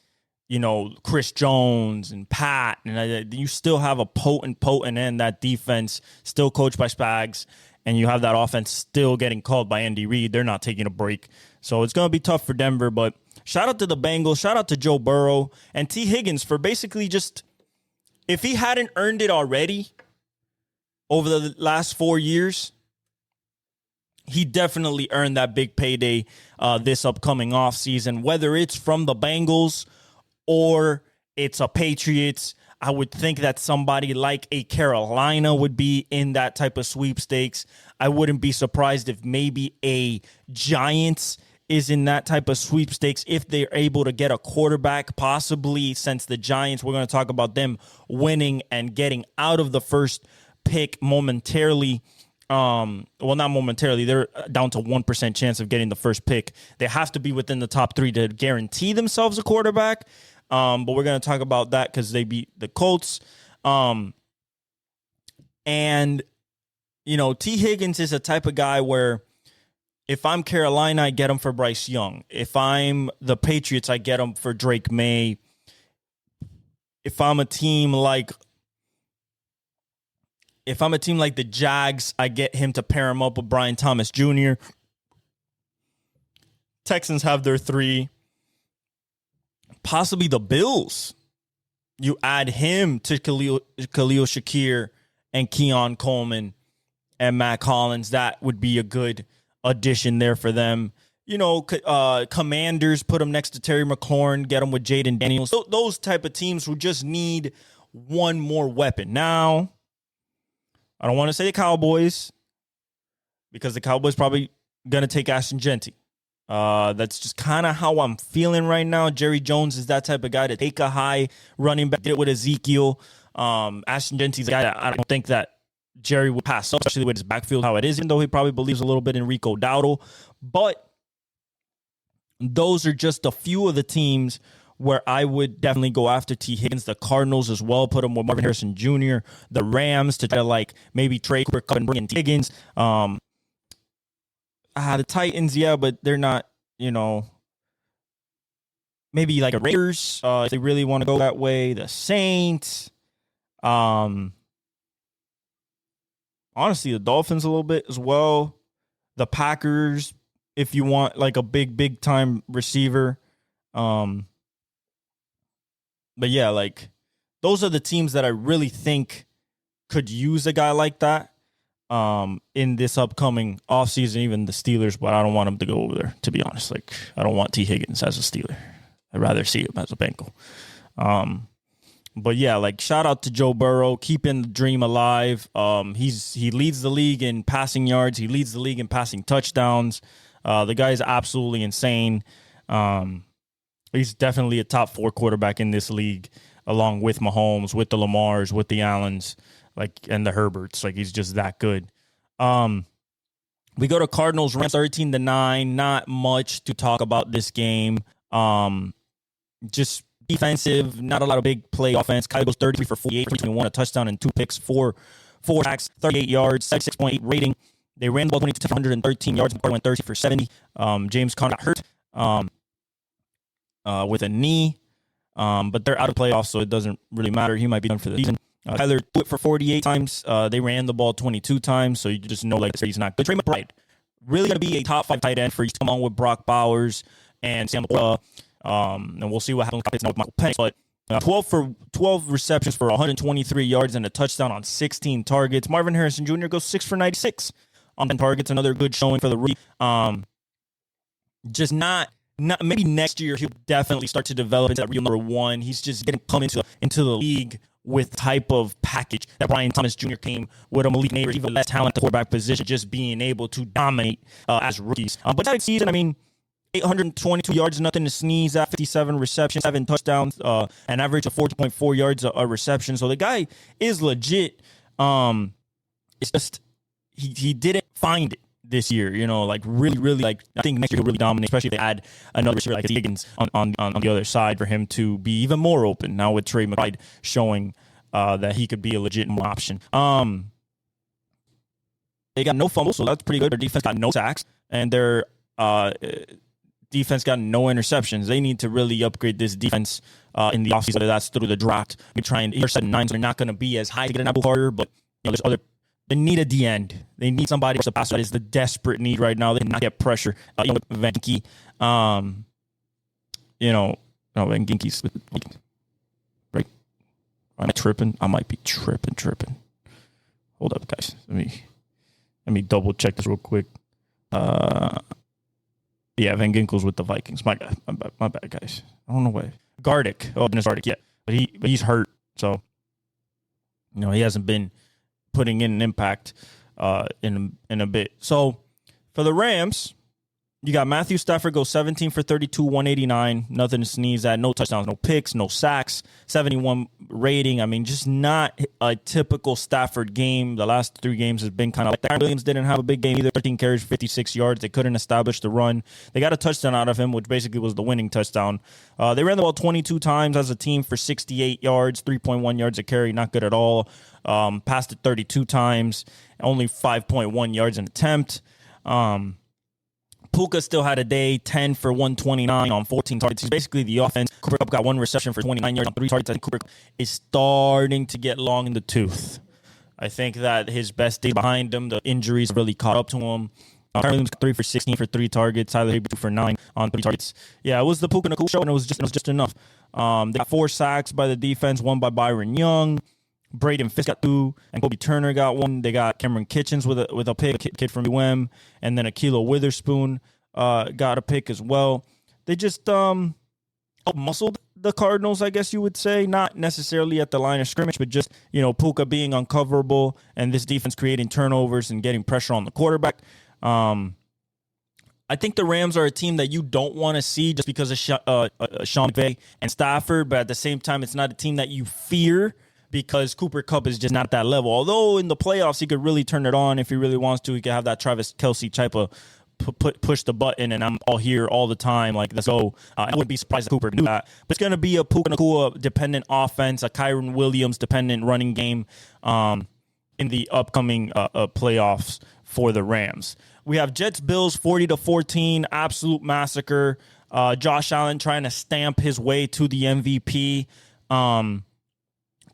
Chris Jones and Pat, and you still have a potent end, that defense still coached by Spags, and you have that offense still getting called by Andy Reid. They're not taking a break. So it's going to be tough for Denver, but shout out to the Bengals, shout out to Joe Burrow and T. Higgins for basically just, if he hadn't earned it already over the last 4 years, he definitely earned that big payday this upcoming offseason, whether it's from the Bengals or it's a Patriots. I would think that somebody like a Carolina would be in that type of sweepstakes. I wouldn't be surprised if maybe a Giants is in that type of sweepstakes if they're able to get a quarterback, possibly, since the Giants, we're going to talk about them winning and getting out of the first pick momentarily. Well, not momentarily. They're down to 1% chance of getting the first pick. They have to be within the top 3 to guarantee themselves a quarterback. But we're going to talk about that because they beat the Colts. And, T. Higgins is a type of guy where if I'm Carolina, I get him for Bryce Young. If I'm the Patriots, I get him for Drake May. If I'm a team like the Jags, I get him to pair him up with Brian Thomas Jr. Texans have their 3. Possibly the Bills. You add him to Khalil Shakir and Keon Coleman and Matt Collins. That would be a good addition there for them. Commanders, put him next to Terry McLaurin, get him with Jaden Daniels. So those type of teams who just need one more weapon. Now, I don't want to say the Cowboys because the Cowboys probably going to take Ashton Genty. That's just kind of how I'm feeling right now. Jerry Jones is that type of guy to take a high running back. Did it with Ezekiel. Ashton Genty's a guy that I don't think that Jerry would pass up, especially with his backfield how it is, even though he probably believes a little bit in Rico Dowdle. But those are just a few of the teams where I would definitely go after T. Higgins. The Cardinals as well, put him with Marvin Harrison Jr. The Rams to try to maybe trade Cooper Kupp and bring in T. Higgins. The Titans, yeah, but they're not, maybe like a Raiders if they really want to go that way. The Saints. Honestly, the Dolphins a little bit as well. The Packers, if you want like a big time receiver. But yeah, those are the teams that I really think could use a guy like that in this upcoming offseason, even the Steelers, but I don't want them to go over there, to be honest. I don't want T. Higgins as a Steeler. I'd rather see him as a Bengal. But yeah, shout out to Joe Burrow, keeping the dream alive. He leads the league in passing yards. He leads the league in passing touchdowns. The guy is absolutely insane. He's definitely a top 4 quarterback in this league, along with Mahomes, with the Lamars, with the Allens, and the Herberts. He's just that good. We go to Cardinals, Rams 13-9. Not much to talk about this game. Just defensive, not a lot of big play offense. Kyle goes 33 for 48, 21, a touchdown and 2 picks, 4 sacks, 38 yards, 6.8 rating. They ran the ball 22 to 113 yards. McCarthy went 30 for 70. James Conner got hurt with a knee, but they're out of playoffs, so it doesn't really matter. He might be done for the season. Tyler threw it for 48 times. They ran the ball 22 times, so you just know he's not good. Trey McBride, really going to be a top 5 tight end for you to come on with Brock Bowers and Sam Laporta. And we'll see what happens with Michael Penix. But 12 receptions for 123 yards and a touchdown on 16 targets. Marvin Harrison Jr. goes 6 for 96 on 10 targets. Another good showing for the rookie. Just not maybe next year he'll definitely start to develop into that real number 1. He's just getting come into the league with type of package that Brian Thomas Jr. came with, a Malik Neighbors, even less talent at the quarterback position, just being able to dominate as rookies. But that season, 822 yards, nothing to sneeze at, 57 receptions, 7 touchdowns, an average of 40.4 yards a reception. So the guy is legit. It's just he didn't find it this year, really, I think next year he'll really dominate, especially if they add another receiver like Higgins on the other side for him to be even more open. Now with Trey McBride showing that he could be a legitimate option. They got no fumbles, so that's pretty good. Their defense got no sacks, and their defense got no interceptions. They need to really upgrade this defense in the offseason, whether that's through the draft. We try and intercept 9s. They're not going to be as high to get an Abu Carter, but there's other. They need a D end. They need somebody to pass. That is the desperate need right now. They cannot get pressure. With Venke, Venke's right. Am I tripping? I might be tripping. Hold up, guys. Let me double check this real quick. Yeah, Van Ginkel's with the Vikings. My bad, guys. I don't know why. Gardick. Oh, Dennis Gardick, yeah. But he's hurt, so he hasn't been putting in an impact in a bit. So for the Rams, You got Matthew Stafford go 17 for 32, 189. Nothing to sneeze at. No touchdowns, no picks, no sacks. 71 rating. I mean, just not a typical Stafford game. The last 3 games has been kind of like that. Williams didn't have a big game either. 13 carries, 56 yards. They couldn't establish the run. They got a touchdown out of him, which basically was the winning touchdown. They ran the ball 22 times as a team for 68 yards, 3.1 yards a carry. Not good at all. Passed it 32 times. Only 5.1 yards an attempt. Puka still had a day, 10 for 129 on 14 targets. He's basically the offense. Cooper Kupp got 1 reception for 29 yards on 3 targets. I think Cooper is starting to get long in the tooth. I think that his best day behind him, the injuries really caught up to him. Kyrie Williams got 3 for 16 for 3 targets. Tyler Higbee 2 for 9 on 3 targets. Yeah, it was the Puka Nacua show, and it was just enough. They got 4 sacks by the defense, 1 by Byron Young. Braden Fisk got 2, and Kobe Turner got 1. They got Cameron Kitchens with a pick, a kid from UM, and then Akilo Witherspoon got a pick as well. They just muscled the Cardinals, I guess you would say. Not necessarily at the line of scrimmage, but just, Puka being uncoverable and this defense creating turnovers and getting pressure on the quarterback. I think the Rams are a team that you don't want to see just because of Sean McVay and Stafford, but at the same time, it's not a team that you fear because Cooper Kupp is just not at that level. Although in the playoffs, he could really turn it on if he really wants to. He could have that Travis Kelce type of push the button and I'm all here all the time. Like, let's go. I wouldn't be surprised if Cooper can do that. But it's going to be a Puka Nacua dependent offense, a Kyron Williams dependent running game in the upcoming playoffs for the Rams. We have Jets-Bills 40-14, absolute massacre. Josh Allen trying to stamp his way to the MVP.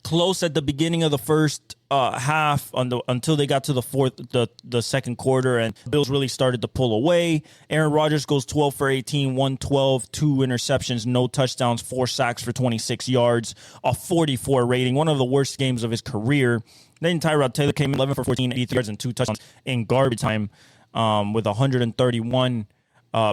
Close at the beginning of the first half until they got to the second quarter, and Bills really started to pull away. Aaron Rodgers goes 12 for 18, 112, 2 interceptions, no touchdowns, 4 sacks for 26 yards, a 44 rating, one of the worst games of his career. Then Tyrod Taylor came in 11 for 14, 83 yards, and 2 touchdowns in garbage time with 131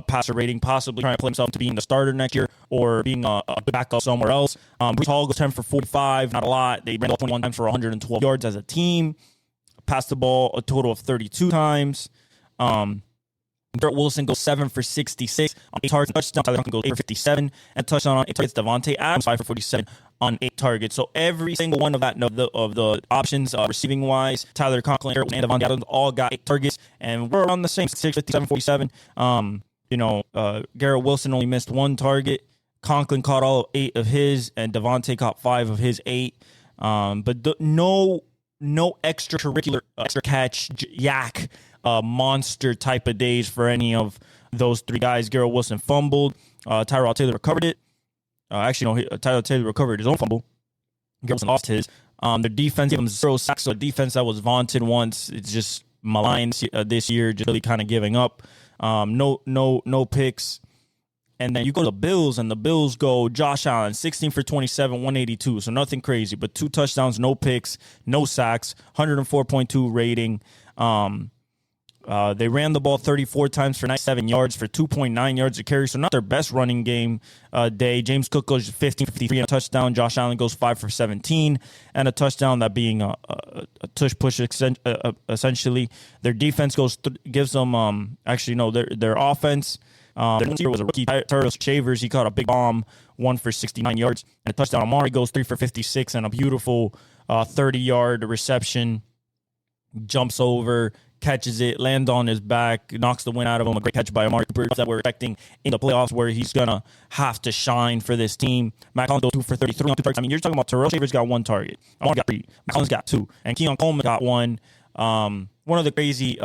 passer rating, possibly trying to play himself to being the starter next year or being a backup somewhere else. Breece Hall goes 10 for 45, not a lot. They ran the ball 21 times for 112 yards as a team. Passed the ball a total of 32 times. Garrett Wilson goes 7 for 66 on 8 targets. Touchdown. Tyler Conklin goes 8 for 57 and touchdown on 8 targets. Devontae Adams 5 for 47 on 8 targets. So every single one of the options receiving wise, Tyler Conklin, Garrett Wilson, and Devontae Adams all got 8 targets, and we're around the same 6, 57, 47. Garrett Wilson only missed 1 target. Conklin caught all 8 of his, and Devontae caught 5 of his 8. But no extracurricular extra catch yak monster type of days for any of those 3 guys. Garrett Wilson fumbled. Tyrod Taylor recovered it. Tyrod Taylor recovered his own fumble. Garrett Wilson lost his. Their defense gave him 0 sacks. So a defense that was vaunted once, it's just maligned this year, just really kind of giving up. No picks. And then you go to the Bills, and the Bills go Josh Allen, 16 for 27, 182. So nothing crazy, but 2 touchdowns, no picks, no sacks, 104.2 rating. They ran the ball 34 times for 97 yards for 2.9 yards a carry. So not their best running game day. James Cook goes 15 for 53 and a touchdown. Josh Allen goes 5 for 17 and a touchdown, that being a tush push essentially. Their defense gives them their offense. Their was a rookie, Tyrell Shavers. He caught a big bomb, 1 for 69 yards and a touchdown. Amari goes 3 for 56 and a beautiful 30-yard reception. Jumps over, catches it, lands on his back, knocks the wind out of him. A great catch by Amari Cooper that we're expecting in the playoffs, where he's going to have to shine for this team. Matt Collins goes 2 for 33 on 2 targets. I mean, you're talking about Terrell Shavers got 1 target. Amari got 3. Matt Collins got 2. And Keon Coleman got 1. One of the crazy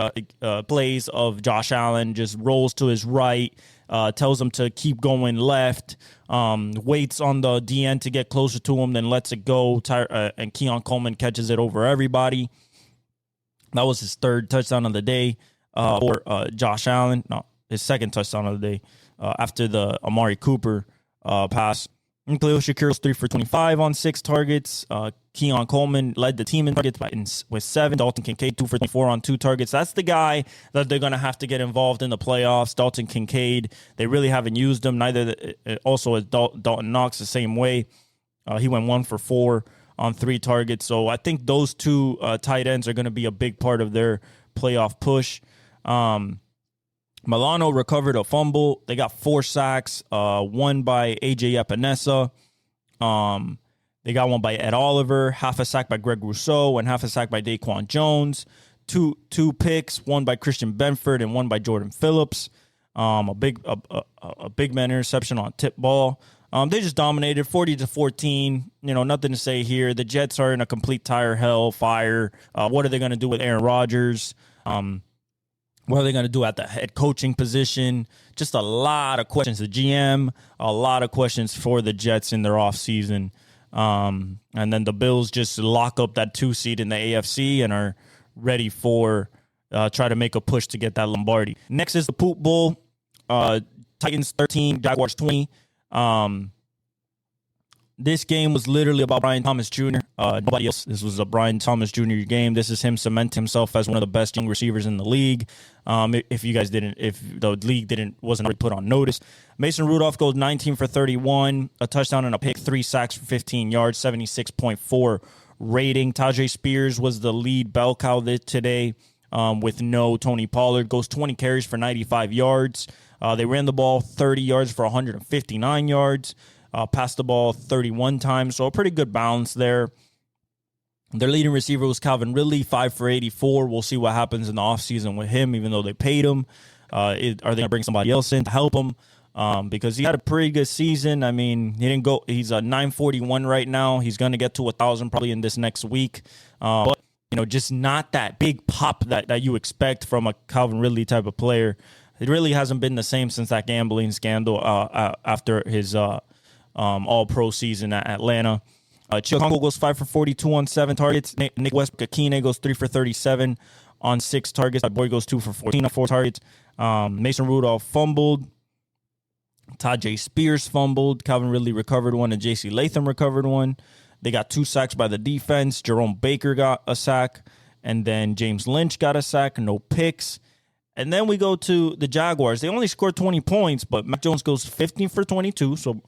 plays of Josh Allen, just rolls to his right, tells him to keep going left, waits on the DN to get closer to him, then lets it go. And Keon Coleman catches it over everybody. That was his 3rd touchdown of the day for Josh Allen. No, his 2nd touchdown of the day after the Amari Cooper pass. And Khalil Shakir was 3 for 25 on 6 targets. Keon Coleman led the team in targets with 7. Dalton Kincaid 2 for 24 on 2 targets. That's the guy that they're going to have to get involved in the playoffs. Dalton Kincaid, they really haven't used him. Neither also as Dalton Knox the same way. He went 1 for 4 on 3 targets. So I think those 2 tight ends are going to be a big part of their playoff push. Milano recovered a fumble. They got 4 sacks, one by A.J. Epinesa. They got one by Ed Oliver, half a sack by Greg Rousseau, and half a sack by Daquan Jones. Two picks, one by Christian Benford and one by Jordan Phillips. A big man interception on tip ball. They just dominated 40-14. Nothing to say here. The Jets are in a complete tire hell fire. What are they going to do with Aaron Rodgers? What are they going to do at the head coaching position? Just a lot of questions. The GM, a lot of questions for the Jets in their offseason. And then the Bills just lock up that 2 seed in the AFC and are ready for try to make a push to get that Lombardi. Next is the Poop Bowl. Titans 13, Jaguars 20. This game was literally about Brian Thomas Jr. Nobody else. This was a Brian Thomas Jr. game. This is him cementing himself as one of the best young receivers in the league. If the league wasn't already put on notice. Mason Rudolph goes 19 for 31, a touchdown and a pick, 3 sacks for 15 yards, 76.4 rating. Tajay Spears was the lead bell cow today with no Tony Pollard. Goes 20 carries for 95 yards. They ran the ball 30 yards for 159 yards. Passed the ball 31 times, so a pretty good balance there. Their leading receiver was Calvin Ridley, 5 for 84. We'll see what happens in the offseason with him, even though they paid him. Are they going to bring somebody else in to help him? Because he had a pretty good season. I mean, he's a 941 right now. He's going to get to 1,000 probably in this next week. But, just not that big pop that you expect from a Calvin Ridley type of player. It really hasn't been the same since that gambling scandal after his all-pro season at Atlanta. Chicago goes 5 for 42 on 7 targets. Nick Westbrook-Akine goes 3 for 37 on 6 targets. That boy goes 2 for 14 on 4 targets. Mason Rudolph fumbled. Tajay Spears fumbled. Calvin Ridley recovered one, and J.C. Latham recovered one. They got 2 sacks by the defense. Jerome Baker got a sack, and then James Lynch got a sack. No picks. And then we go to the Jaguars. They only scored 20 points, but Mac Jones goes 15 for 22, so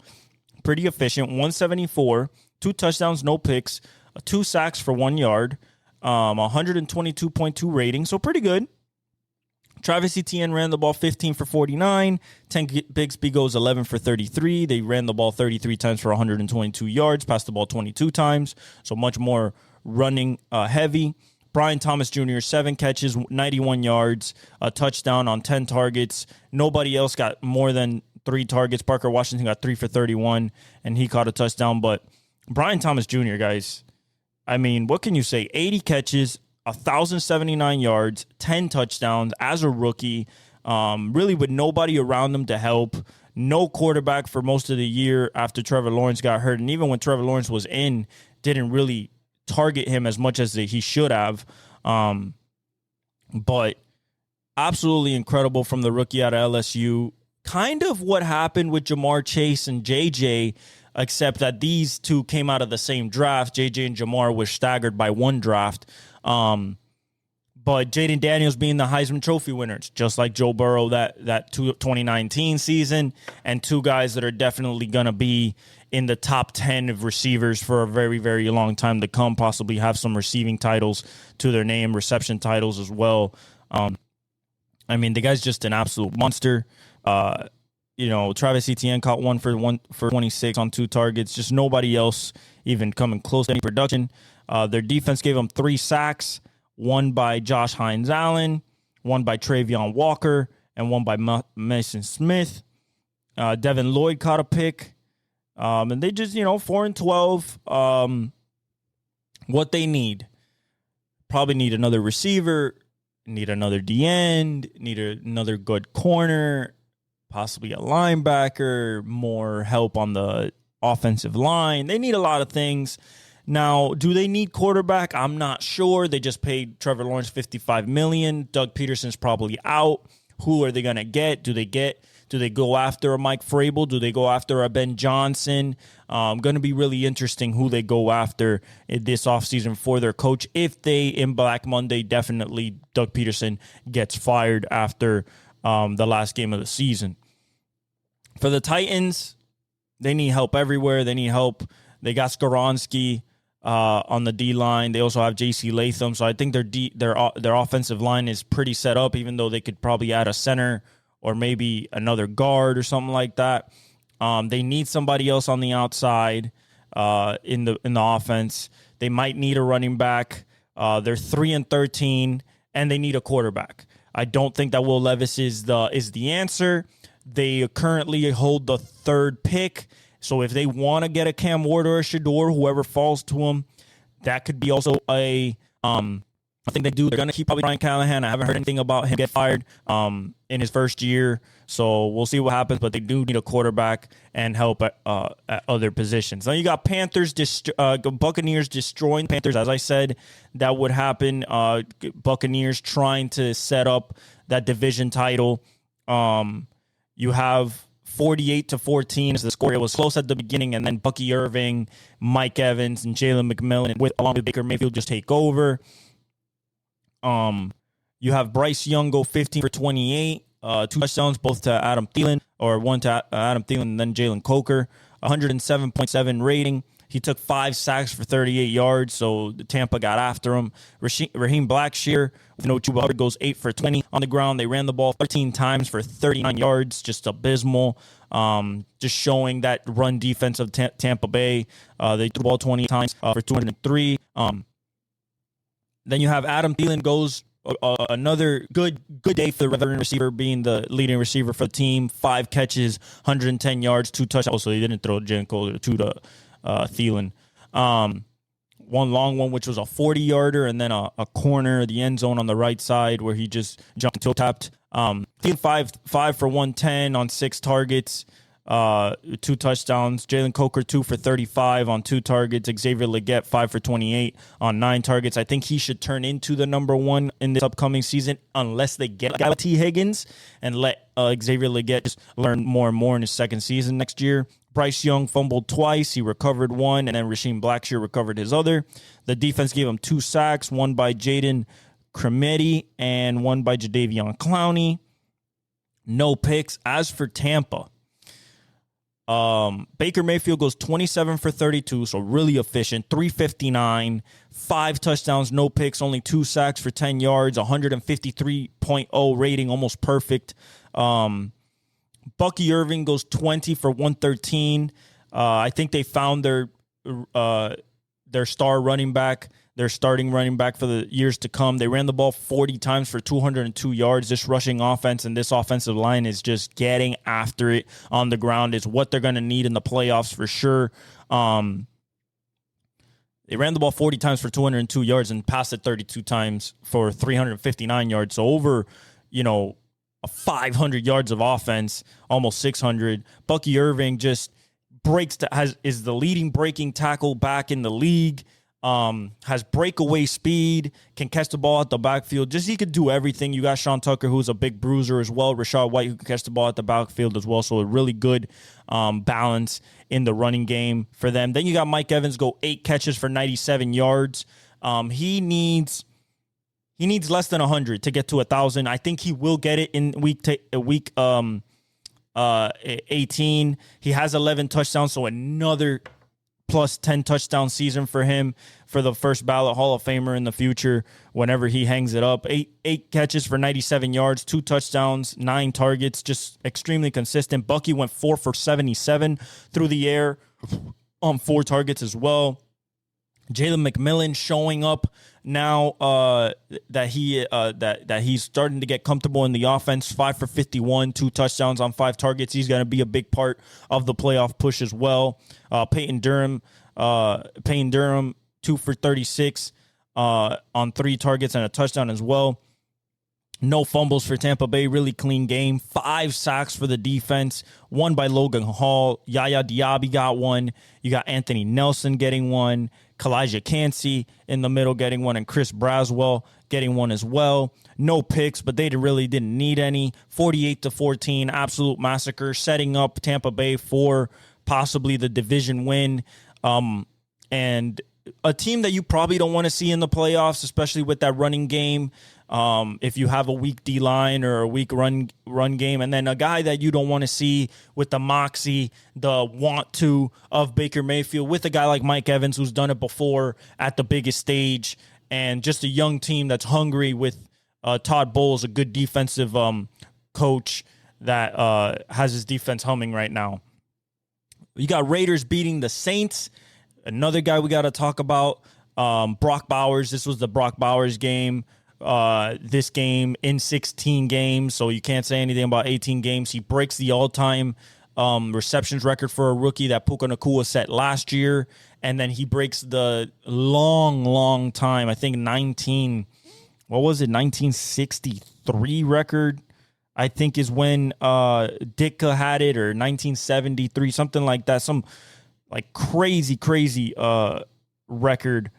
pretty efficient. 174, 2 touchdowns, no picks, 2 sacks for 1 yard, 122.2 rating, so pretty good. Travis Etienne ran the ball 15 for 49. Tank Bigsby goes 11 for 33. They ran the ball 33 times for 122 yards, passed the ball 22 times, so much more running heavy. Brian Thomas Jr., 7 catches, 91 yards, a touchdown on 10 targets. Nobody else got more than 3 targets. Parker Washington got 3 for 31, and he caught a touchdown. But Brian Thomas Jr., guys, I mean, what can you say? 80 catches, 1,079 yards, 10 touchdowns as a rookie, really with nobody around him to help. No quarterback for most of the year after Trevor Lawrence got hurt. And even when Trevor Lawrence was in, didn't really target him as much as he should have. But absolutely incredible from the rookie out of LSU. Kind of what happened with Jamar Chase and JJ, except that these two came out of the same draft. JJ and Jamar were staggered by 1 draft. But Jaden Daniels being the Heisman Trophy winners, just like Joe Burrow that 2019 season, and 2 guys that are definitely going to be in the top 10 of receivers for a very, very long time to come, possibly have some receiving titles to their name, reception titles as well. I mean, the guy's just an absolute monster. Travis Etienne caught 1 for 26 on 2 targets. Just nobody else even coming close to any production. Their defense gave them 3 sacks, 1 by Josh Hines Allen, 1 by Travion Walker, and 1 by Mason Smith. Devin Lloyd caught a pick. And they just, 4-12. What they need. Probably need another receiver, need another D-end, need another good corner, possibly a linebacker, more help on the offensive line. They need a lot of things. Now, do they need quarterback? I'm not sure. They just paid Trevor Lawrence $55 million. Doug Peterson's probably out. Who are they going to get? Do they go after a Mike Vrabel? Do they go after a Ben Johnson? Going to be really interesting who they go after this offseason for their coach. If they, in Black Monday, definitely Doug Peterson gets fired after the last game of the season. For the Titans, they need help everywhere. They need help. They got Skoronski on the D-line. They also have J.C. Latham. So I think their offensive line is pretty set up, even though they could probably add a center or maybe another guard or something like that. They need somebody else on the outside in the offense. They might need a running back. They're 3-13, and they need a quarterback. I don't think that Will Levis is the answer. They currently hold the 3rd pick. So if they want to get a Cam Ward or a Shador, whoever falls to them, that could be also a I think they do. They're going to keep probably Brian Callahan. I haven't heard anything about him get fired in his first year. So we'll see what happens, but they do need a quarterback and help at other positions. Now you got Buccaneers destroying Panthers. As I said, that would happen. Buccaneers trying to set up that division title. You have 48-14 as the score. It was close at the beginning, and then Bucky Irving, Mike Evans, and Jalen McMillan, along with Baker Mayfield, just take over. You have Bryce Young go 15 for 28, 2 touchdowns, both to Adam Thielen, or one to Adam Thielen and then Jalen Coker, 107.7 rating. He took 5 sacks for 38 yards, so Tampa got after him. Raheem Blackshear, with no Chuba Hubbard, goes 8 for 20 on the ground. They ran the ball 13 times for 39 yards, just abysmal. Just showing that run defense of Tampa Bay. They threw the ball 20 times for 203. Then you have Adam Thielen goes another good day for the veteran receiver, being the leading receiver for the team. 5 catches, 110 yards, 2 touchdowns. So he didn't throw Jalen Coker to Thielen. One long one, which was a 40-yarder, and then a corner, the end zone on the right side where he just jumped and toe-tapped. Thielen 5 for 110 on 6 targets. 2 touchdowns. Jalen Coker 2 for 35 on 2 targets. Xavier Legette 5 for 28 on 9 targets. I think he should turn into the number 1 in this upcoming season, unless they get a guy like T. Higgins and let Xavier Legette just learn more and more in his second season next year. Bryce Young fumbled twice. He recovered 1, and then Raheem Blackshear recovered his other. The defense gave him 2 sacks, 1 by Jaden Cremetti and 1 by Jadeveon Clowney. No picks. As for Tampa, Baker Mayfield goes 27 for 32, so really efficient. 359, 5 touchdowns, no picks, only 2 sacks for 10 yards, 153.0 rating, almost perfect. Bucky Irving goes 20 for 113. I think they found their star running back, their starting running back for the years to come. They ran the ball 40 times for 202 yards. This rushing offense and this offensive line is just getting after it on the ground. Is what they're going to need in the playoffs for sure. They ran the ball 40 times for 202 yards and passed it 32 times for 359 yards. So over, 500 yards of offense, almost 600. Bucky Irving just is the leading breaking tackle back in the league. Has breakaway speed, can catch the ball at the backfield. He could do everything. You got Sean Tucker, who's a big bruiser as well. Rashad White, who can catch the ball at the backfield as well. So a really good balance in the running game for them. Then you got Mike Evans go 8 catches for 97 yards. He needs less than 100 to get to 1,000. I think he will get it in week 18. He has 11 touchdowns, so another plus 10 touchdown season for him for the first ballot Hall of Famer in the future whenever he hangs it up. 8 catches for 97 yards, 2 touchdowns, 9 targets, just extremely consistent. Bucky went 4 for 77 through the air on 4 targets as well. Jalen McMillan showing up now that he's starting to get comfortable in the offense. 5 for 51, 2 touchdowns on 5 targets. He's going to be a big part of the playoff push as well. Peyton Durham, 2 for 36 on 3 targets and a touchdown as well. No fumbles for Tampa Bay. Really clean game. 5 sacks for the defense. 1 by Logan Hall. Yaya Diaby got 1. You got Anthony Nelson getting 1. Kalijah Cansey in the middle getting 1. And Chris Braswell getting 1 as well. No picks, but they really didn't need any. 48-14. Absolute massacre. Setting up Tampa Bay for possibly the division win. And a team that you probably don't want to see in the playoffs, especially with that running game. If you have a weak D-line or a weak run game, and then a guy that you don't want to see with the moxie, the want to of Baker Mayfield, with a guy like Mike Evans who's done it before at the biggest stage, and just a young team that's hungry with Todd Bowles, a good defensive coach, that has his defense humming right now. You got Raiders beating the Saints. Another guy we got to talk about, Brock Bowers. This was the Brock Bowers game. This game in 16 games, so you can't say anything about 18 games. He breaks the all-time receptions record for a rookie that Puka Nacua set last year, and then he breaks the long time, I think 1963 record, I think is when Ditka had it, or 1973, something like that, some like crazy record.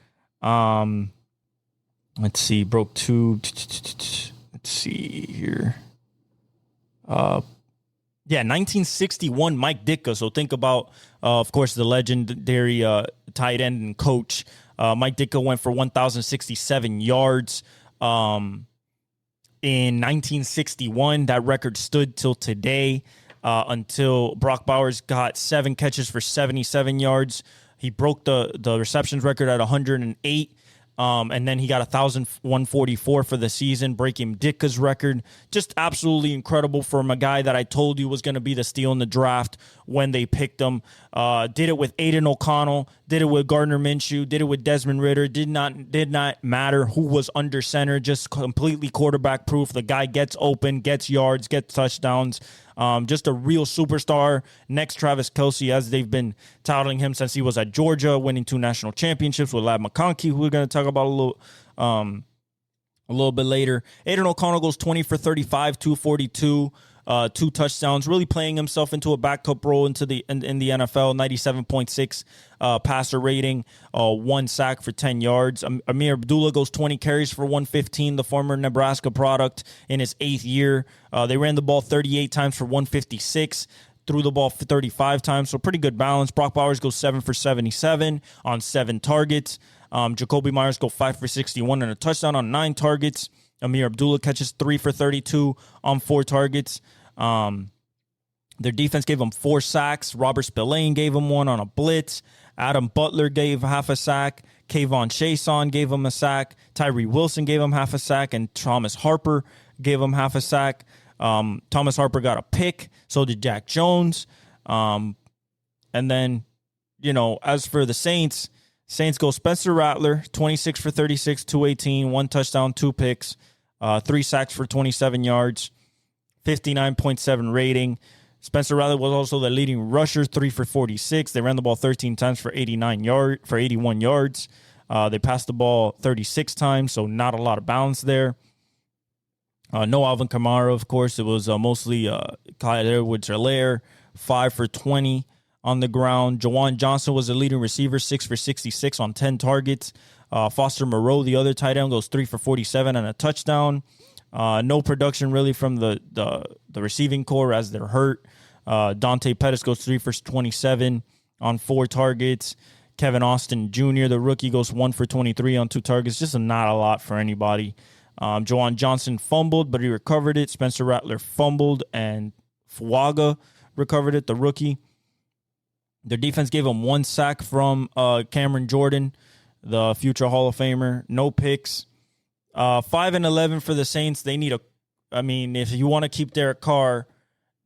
Let's see, broke two. Let's see here. 1961, Mike Ditka. So think about, of course, the legendary tight end and coach. Mike Ditka went for 1,067 yards in 1961. That record stood till today, until Brock Bowers got 7 catches for 77 yards. He broke the receptions record at 108. And then he got 1,144 for the season, breaking Ditka's record. Just absolutely incredible from a guy that I told you was going to be the steal in the draft when they picked him. Did it with Aiden O'Connell, did it with Gardner Minshew, did it with Desmond Ridder. Did not matter who was under center, just completely quarterback proof. The guy gets open, gets yards, gets touchdowns. Just a real superstar. Next, Travis Kelce, as they've been touting him since he was at Georgia, winning 2 national championships with Ladd Maconkey, who we're going to talk about a little bit later. Aiden O'Connell goes 20 for 35, 242, 2 touchdowns, really playing himself into a backup role in the NFL. 97.6 passer rating, 1 sack for 10 yards. Amir Abdullah goes 20 carries for 115, the former Nebraska product, in his 8th year. They ran the ball 38 times for 156. Threw the ball 35 times, so pretty good balance. Brock Bowers goes 7 for 77 on 7 targets. Jacoby Myers go 5 for 61 and a touchdown on 9 targets. Amir Abdullah catches 3 for 32 on 4 targets. Their defense gave him 4 sacks. Robert Spillane gave him 1 on a blitz. Adam Butler gave half a sack. Kayvon Chason gave him a sack. Tyree Wilson gave him half a sack. And Thomas Harper gave him half a sack. Thomas Harper got a pick. So did Jack Jones. And then, as for the Saints go Spencer Rattler, 26 for 36, 218, 1 touchdown, 2 picks, 3 sacks for 27 yards, 59.7 rating. Spencer Rattler was also the leading rusher, 3 for 46. They ran the ball 13 times for 81 yards. They passed the ball 36 times, so not a lot of balance there. No Alvin Kamara, of course. It was mostly Clyde Edwards-Helaire, 5 for 20 on the ground. Jawan Johnson was the leading receiver, 6 for 66 on 10 targets. Foster Moreau, the other tight end, goes 3 for 47 and a touchdown. No production really from the receiving core as they're hurt. Dante Pettis goes 3 for 27 on 4 targets. Kevin Austin Jr., the rookie, goes 1 for 23 on 2 targets. Just not a lot for anybody. Jawan Johnson fumbled, but he recovered it. Spencer Rattler fumbled, and Fuaga recovered it, the rookie. Their defense gave him 1 sack from Cameron Jordan, the future Hall of Famer. No picks. 5-11 for the Saints. They need if you want to keep Derek Carr,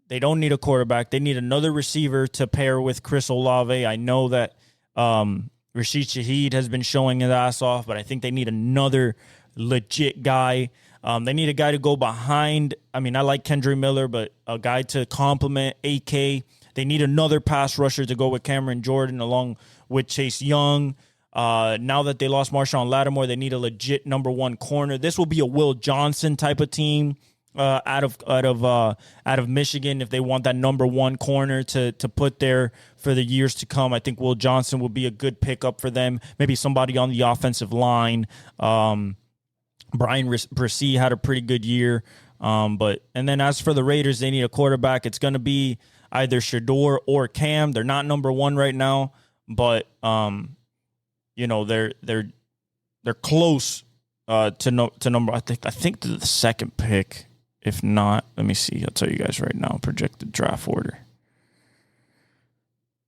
they don't need a quarterback. They need another receiver to pair with Chris Olave. I know that Rashid Shaheed has been showing his ass off, but I think they need another legit guy. They need a guy to go behind. I like Kendre Miller, but a guy to complement AK. They need another pass rusher to go with Cameron Jordan along with Chase Young. Now that they lost Marshawn Lattimore, they need a legit number 1 corner. This will be a Will Johnson type of team out of Michigan if they want that number 1 corner to put there for the years to come. I think Will Johnson will be a good pickup for them. Maybe somebody on the offensive line. Brian Bresee had a pretty good year. And then as for the Raiders, they need a quarterback. It's going to be either Shador or Cam. They're not number 1 right now, but they're close to number. I think to the 2nd pick. If not, let me see. I'll tell you guys right now. Projected draft order.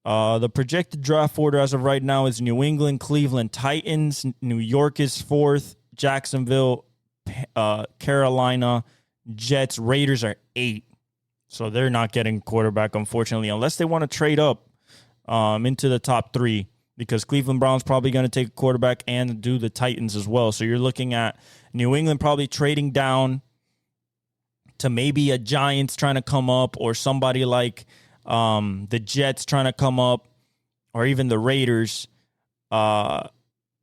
The projected draft order as of right now is New England, Cleveland Titans. New York is 4th. Jacksonville, Carolina, Jets, Raiders are 8. So they're not getting quarterback, unfortunately, unless they want to trade up into the top 3, because Cleveland Browns probably going to take a quarterback and do the Titans as well. So you're looking at New England probably trading down to maybe a Giants trying to come up, or somebody like the Jets trying to come up, or even the Raiders, or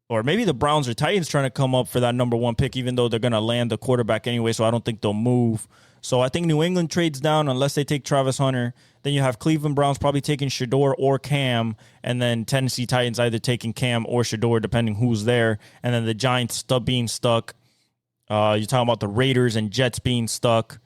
maybe the Browns or Titans trying to come up for that number 1 pick, even though they're going to land the quarterback anyway, so I don't think they'll move. So I think New England trades down unless they take Travis Hunter. Then you have Cleveland Browns probably taking Shador or Cam, and then Tennessee Titans either taking Cam or Shador, depending who's there. And then the Giants being stuck. You're talking about the Raiders and Jets being stuck.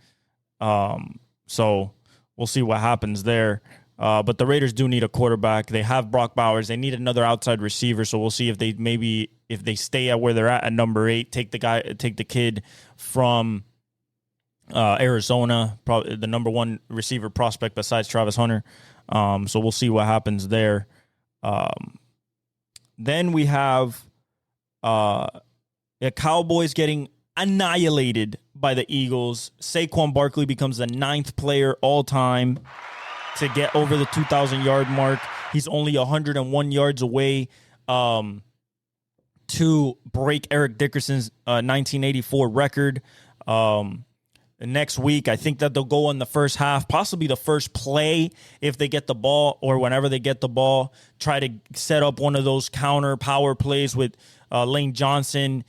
So we'll see what happens there. But the Raiders do need a quarterback. They have Brock Bowers. They need another outside receiver. So we'll see if they stay at where they're at number 8, take the kid from Arizona, probably the number 1 receiver prospect besides Travis Hunter. So we'll see what happens there. Then we have the Cowboys getting annihilated by the Eagles. Saquon Barkley becomes the 9th player all time to get over the 2,000-yard mark. He's only 101 yards away to break Eric Dickerson's 1984 record. Next week, I think that they'll go in the first half, possibly the first play if they get the ball, or whenever they get the ball, try to set up one of those counter power plays with Lane Johnson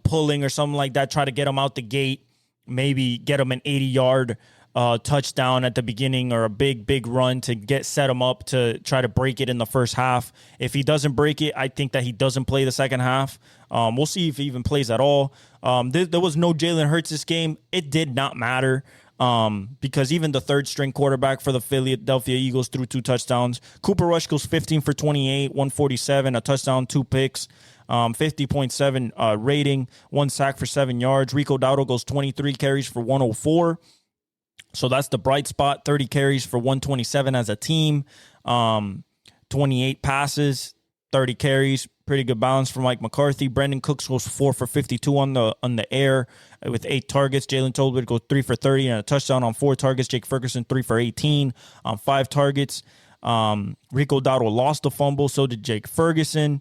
pulling or something like that, try to get him out the gate, maybe get him an 80-yard touchdown at the beginning, or a big run to set him up to try to break it in the first half. If he doesn't break it, I think that he doesn't play the second half. We'll see if he even plays at all. There was no Jalen Hurts this game. It did not matter because even the third-string quarterback for the Philadelphia Eagles threw 2 touchdowns. Cooper Rush goes 15 for 28, 147, a touchdown, 2 picks, 50.7 rating, 1 sack for 7 yards. Rico Dowdle goes 23 carries for 104. So that's the bright spot, 30 carries for 127 as a team, 28 passes, 30 carries, pretty good balance for Mike McCarthy. Brandon Cooks goes 4 for 52 on the air with 8 targets. Jalen Tolbert goes 3 for 30 and a touchdown on 4 targets. Jake Ferguson 3 for 18 on 5 targets. Rico Dowdle lost the fumble, so did Jake Ferguson.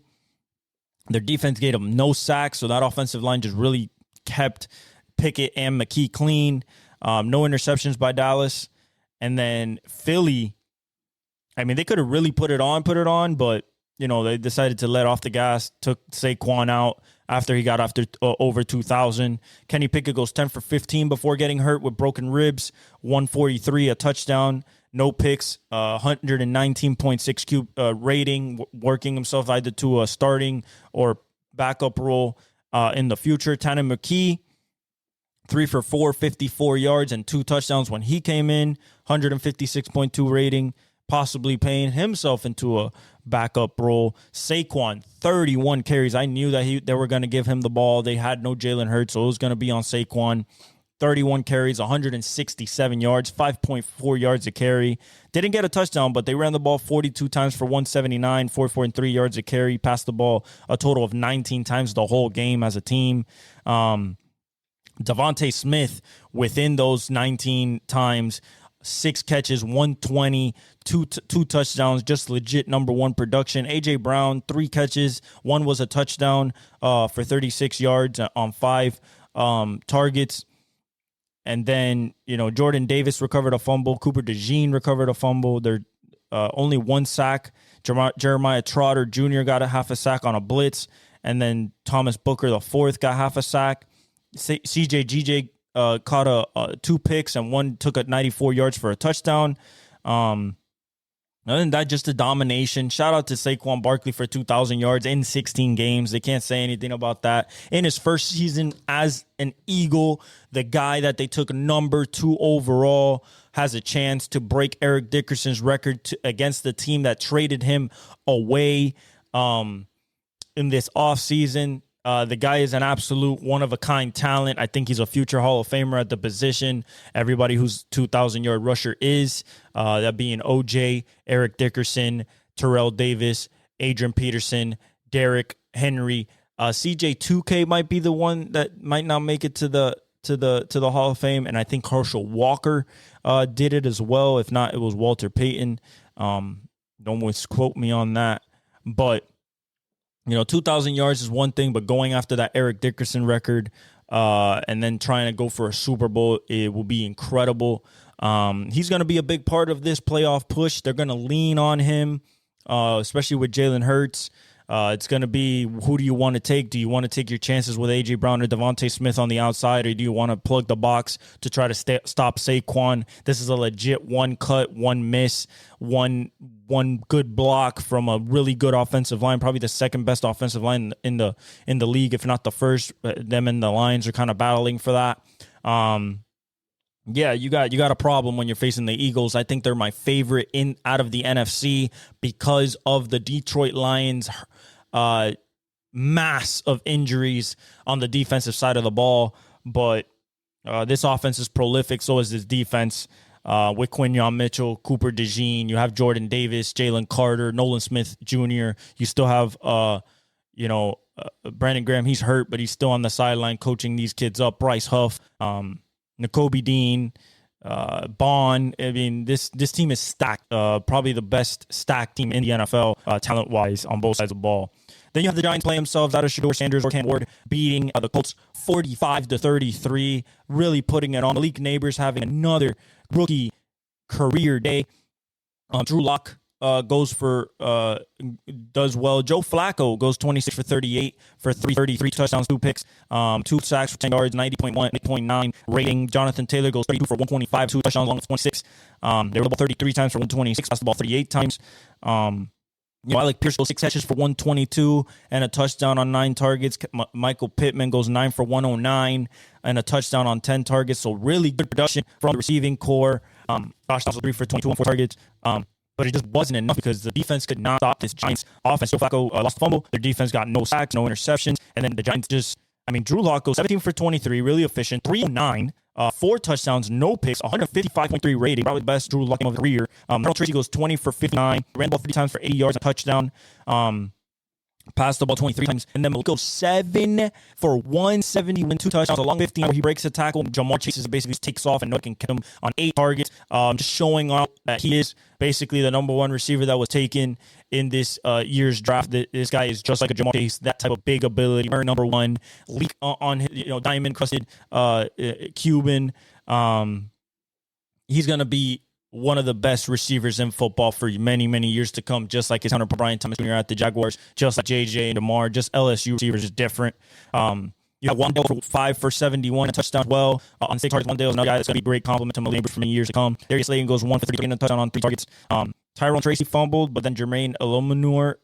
Their defense gave them no sacks, so that offensive line just really kept Pickett and McKee clean. No interceptions by Dallas. And then Philly, I mean, they could have really put it on, but, you know, they decided to let off the gas, took Saquon out after he got over 2,000. Kenny Pickett goes 10 for 15 before getting hurt with broken ribs, 143, a touchdown, no picks, 119.6 rating, working himself either to a starting or backup role in the future. Tanner McKee, 3 for 4, 54 yards and 2 touchdowns when he came in, 156.2 rating, possibly paying himself into a backup role. Saquon, 31 carries. I knew that they were going to give him the ball. They had no Jalen Hurts, so it was going to be on Saquon. 31 carries, 167 yards, 5.4 yards a carry. Didn't get a touchdown, but they ran the ball 42 times for 179, 4.3 yards a carry, passed the ball a total of 19 times the whole game as a team. Devontae Smith, within those 19 times, 6 catches, 120, two touchdowns, just legit number 1 production. A.J. Brown, 3 catches, 1 was a touchdown for 36 yards on 5 targets. And then, you know, Jordan Davis recovered a fumble. Cooper DeJean recovered a fumble. They're only 1 sack. Jeremiah Trotter Jr. got a half a sack on a blitz. And then Thomas Booker, the 4th, got half a sack. CJ caught 2 picks and 1 took 94 yards for a touchdown. Other than that, just a domination. Shout out to Saquon Barkley for 2,000 yards in 16 games. They can't say anything about that. In his first season as an Eagle, the guy that they took number 2 overall has a chance to break Eric Dickerson's record against the team that traded him away in this offseason. The guy is an absolute one-of-a-kind talent. I think he's a future Hall of Famer at the position. Everybody who's 2,000-yard rusher is. That being OJ, Eric Dickerson, Terrell Davis, Adrian Peterson, Derrick Henry. CJ 2K might be the one that might not make it to to the Hall of Fame, and I think Herschel Walker did it as well. If not, it was Walter Payton. Don't misquote me on that. But 2,000 yards is one thing, but going after that Eric Dickerson record and then trying to go for a Super Bowl, it will be incredible. He's going to be a big part of this playoff push. They're going to lean on him, especially with Jalen Hurts. It's going to be, who do you want to take? Do you want to take your chances with A.J. Brown or Devontae Smith on the outside, or do you want to plug the box to try to stop Saquon? This is a legit one cut, one miss, one good block from a really good offensive line, probably the second best offensive line in the league, if not the first. Them and the Lions are kind of battling for that. Yeah, you got a problem when you're facing the Eagles. I think they're my favorite out of the NFC because of the Detroit Lions' mass of injuries on the defensive side of the ball. But this offense is prolific, so is this defense. With Quinyon Mitchell, Cooper DeJean, you have Jordan Davis, Jalen Carter, Nolan Smith Jr. You still have Brandon Graham. He's hurt, but he's still on the sideline coaching these kids up. Bryce Huff, Nakobe Dean, Bond. I mean, this team is stacked. Probably the best stacked team in the NFL, talent-wise, on both sides of the ball. Then you have the Giants playing themselves out of Shador Sanders or Cam Ward, beating the Colts 45-33, really putting it on. Malik Neighbors having another rookie career day. Drew Lock does well. Joe Flacco goes 26 for 38 for 333 touchdowns, 2 picks, 2 sacks for 10 yards, 90.1, 8.9 rating. Jonathan Taylor goes 32 for 125, 2 touchdowns, along with 26. They were the ball 33 times for 126, passed the ball 38 times. Alec Pierce goes 6 catches for 122 and a touchdown on 9 targets. Michael Pittman goes 9 for 109 and a touchdown on 10 targets. So really good production from the receiving core. Josh Dobbs 3 for 22 on 4 targets. But it just wasn't enough because the defense could not stop this Giants offense. Joe Flacco lost the fumble. Their defense got no sacks, no interceptions. And then the Giants Drew Lock goes 17 for 23, really efficient, 309, 4 touchdowns, no picks, 155.3 rating, probably the best Drew Lock of the career. Darrell Tracy goes 20 for 59, ran the ball 50 times for 80 yards, a touchdown. Passed the ball 23 times, and then Malik goes 7 for 170 with 2 touchdowns, along 15 where he breaks a tackle. Jamar Chase basically takes off and can get him on 8 targets, just showing out that he is basically the number 1 receiver that was taken in this year's draft. This guy is just like a Jamar Chase, that type of big ability, number 1, leak on diamond-crusted Cuban. He's going to be one of the best receivers in football for many, many years to come, just like his counterpart Brian Thomas Jr. at the Jaguars, just like JJ and DeMar, just LSU receivers is different. You have Wandale for 5 for 71, a touchdown as well. On 6 targets, Wandale is another guy that's going to be a great compliment to Malik for many years to come. Darius Slayton goes 1 for 3 and a touchdown on 3 targets. Tyrone Tracy fumbled, but then Jermaine Elomanur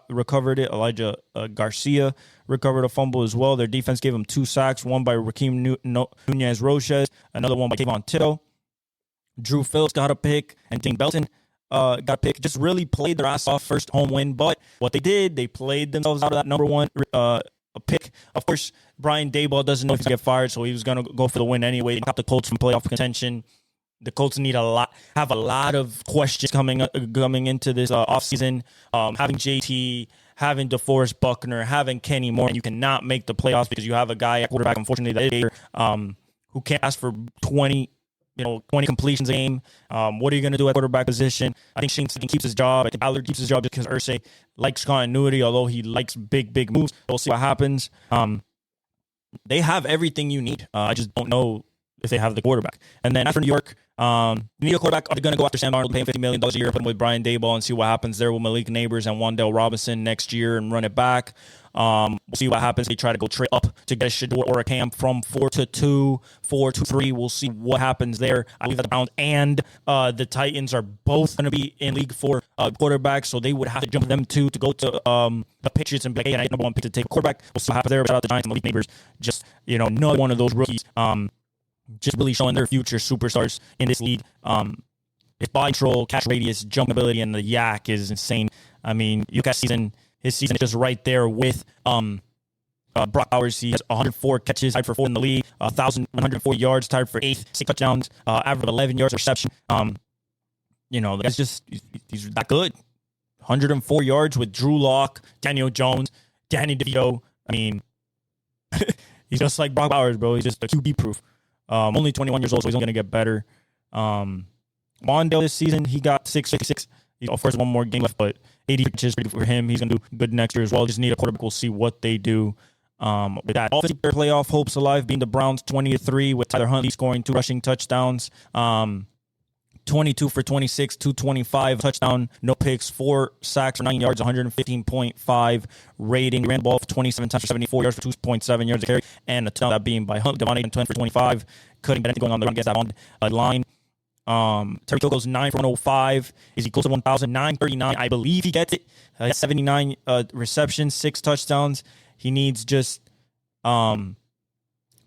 recovered it. Elijah Garcia recovered a fumble as well. Their defense gave him 2 sacks, one by Raheem Nunez-Roches, another one by Kayvon Thibodeaux. Drew Phillips got a pick, and Dane Belton got a pick. Just really played their ass off, first home win. But what they did, they played themselves out of that number 1 pick. Of course, Brian Daboll doesn't know if he's going to get fired, so he was going to go for the win anyway. They got the Colts from playoff contention. The Colts have a lot of questions coming into this offseason. Having JT, having DeForest Buckner, having Kenny Moore, and you cannot make the playoffs because you have a guy at quarterback, unfortunately, that is who can't ask for 20 completions a game. What are you going to do at quarterback position? I think Shane Steichen keeps his job. I think Ballard keeps his job because Irsay likes continuity, although he likes big moves. We'll see what happens. They have everything you need. I just don't know if they have the quarterback. And then after New York, you need a quarterback. Are they going to go after Sam Darnold, pay him $50 million a year, put him with Brian Daboll, and see what happens there with Malik Neighbors and Wan'Dale Robinson next year and run it back? We'll see what happens. They try to go trade up to get a Shador or a Cam from 4-2, 4-3. We'll see what happens there. I believe that the Browns and the Titans are both going to be in league for quarterbacks, so they would have to jump them to go to the Patriots and be like, hey, I need number 1 pick to take a quarterback. We'll see what happens there. Shout out the Giants and Malik Neighbors. Just, another one of those rookies. Just really showing their future superstars in this league. His body control, catch radius, jump ability, and the yak is insane. I mean, you got his season is just right there with Brock Bowers. He has 104 catches, tied for 4th in the league, 1,104 yards, tied for 8th, 6 touchdowns, average of 11 yards reception. The guy's he's that good. 104 yards with Drew Lock, Daniel Jones, Danny DeVito. I mean, He's just like Brock Bowers, bro. He's just a QB proof. Only 21 years old, so he's only going to get better. Wandale this season, he got 656. Of course, one more game left, but 80 pitches for him. He's going to do good next year as well. Just need a quarterback. We'll see what they do. With that, offensive playoff hopes alive, being the Browns 20-3 with Tyler Huntley scoring 2 rushing touchdowns. 22 for 26, 225 touchdown, no picks, 4 sacks for 9 yards, 115.5 rating. Ran the ball for 27 times for 74 yards for 2.7 yards a carry, and a touchdown that being by Hunt. Devontae 10 for 25. Couldn't get anything going on the run against that on line. Tyreek Hill goes 9 for 105. Is he close to 1,000? 939. I believe he gets it. 79 receptions, 6 touchdowns. He needs just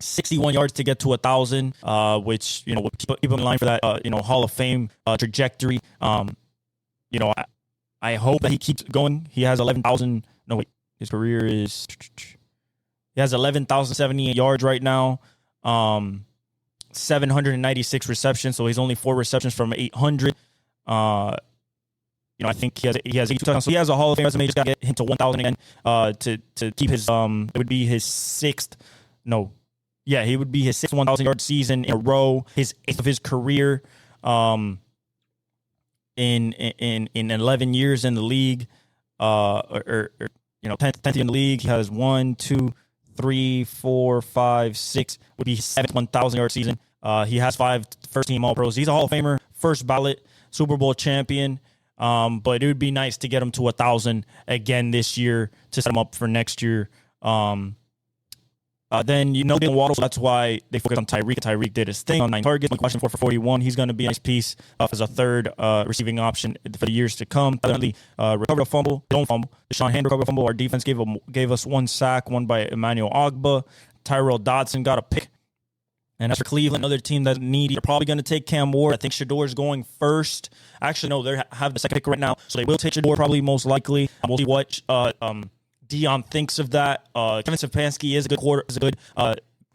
61 yards to get to 1,000, which, will keep him in line for that, Hall of Fame trajectory. I hope that he keeps going. He has 11,000. No, wait. His career is... He has 11,078 yards right now. 796 receptions, so he's only 4 receptions from 800. I think he has 82 touchdowns, so he has a Hall of Fame resume. Just got to get him to 1,000 again to keep his it would be his 6th. No, yeah, he would be his 6th 1,000 yard season in a row. His 8th of his career. In 11 years in the league, 10th in the league. He has 1, 2, 3, 4, 5, 6. Would be his 7th 1,000 yard season. He has 5 first team All Pros. He's a Hall of Famer, first ballot Super Bowl champion. But it would be nice to get him to 1,000 again this year to set him up for next year. Then Dylan Waddle, so that's why they focus on Tyreek. Tyreek did his thing on 9 targets, question 4 for 41. He's going to be a nice piece as a third receiving option for the years to come. Tyler recovered a fumble, don't fumble. Deshaun Hand recovered a fumble. Our defense gave us 1 sack, one by Emmanuel Ogbah. Tyrell Dodson got a pick. And as for Cleveland, another team that they're probably going to take Cam Ward. I think Shador is going first. Actually, no, they have the second pick right now, so they will take Shador probably most likely. We'll see what Dion thinks of that. Kevin Stefanski is a good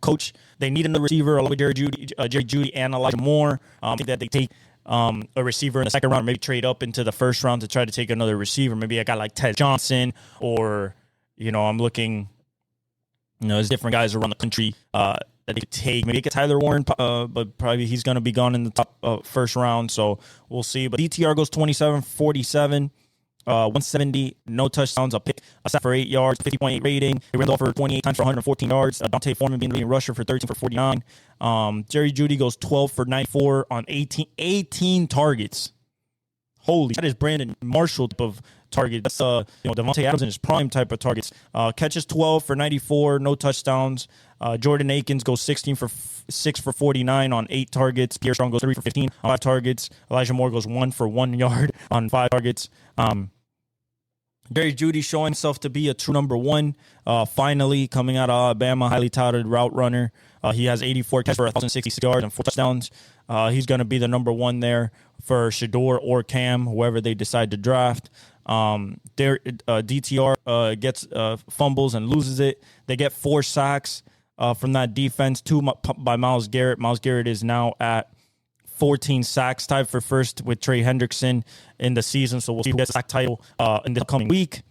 coach. They need another receiver along with Jerry Jeudy and Elijah Moore. I think that they take a receiver in the second round, maybe trade up into the first round to try to take another receiver. Maybe a guy like Ted Johnson, or I'm looking. There's different guys around the country that they could take. Maybe get Tyler Warren, but probably he's going to be gone in the top first round. So we'll see. But DTR goes 27-47. 170, no touchdowns, a pick, a sack for 8 yards, 50.8 rating. He ran the ball for 28 times for 114 yards. Dante Foreman being the leading rusher for 13 for 49. Jerry Jeudy goes 12 for 94 on 18 targets. Holy, that is Brandon Marshall type of target. That's Devontae Adams in his prime type of targets. Catches 12 for 94, no touchdowns. Jordan Akins goes 6 for 49 on 8 targets. Pierre Strong goes 3 for 15 on 5 targets. Elijah Moore goes 1 for 1 yard on 5 targets. Jerry Jeudy showing himself to be a true number 1. Finally, coming out of Alabama, highly touted route runner. He has 84 catches for 1,066 yards and 4 touchdowns. He's going to be the number 1 there for Shador or Cam, whoever they decide to draft. DTR gets fumbles and loses it. They get 4 sacks from that defense, 2 by Myles Garrett. Myles Garrett is now at 14 sacks, tied for first with Trey Hendrickson in the season. So we'll see who gets a sack title in the coming week.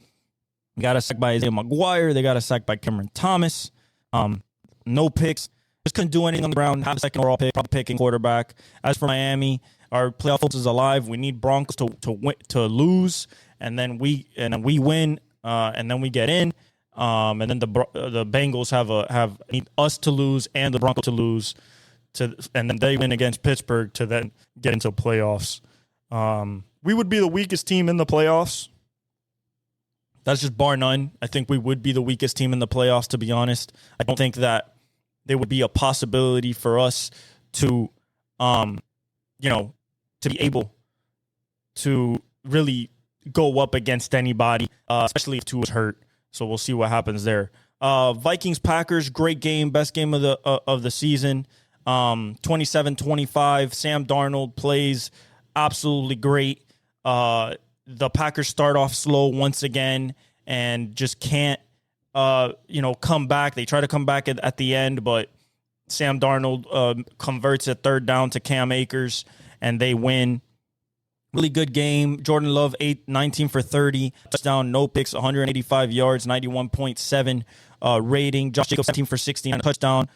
They got a sack by Isaiah McGuire. They got a sack by Cameron Thomas. No picks. Just couldn't do anything on the ground. Have a second overall pick, probably picking quarterback. As for Miami, our playoff hopes is alive. We need Broncos to lose, and then we win, and then we get in. And then the Bengals need us to lose and the Broncos to lose, and then they win against Pittsburgh to then get into playoffs. We would be the weakest team in the playoffs. That's just bar none. I think we would be the weakest team in the playoffs, to be honest. I don't think that there would be a possibility for us to, to be able to really go up against anybody, especially if Tua's hurt. So we'll see what happens there. Vikings-Packers, great game, best game of the season. 27-25. Sam Darnold plays absolutely great. The Packers start off slow once again and just can't, come back. They try to come back at the end, but Sam Darnold converts a third down to Cam Akers, and they win. Really good game. Jordan Love, 19 for 30. Touchdown, no picks, 185 yards, 91.7 rating. Josh Jacobs, 17 for 69, touchdown.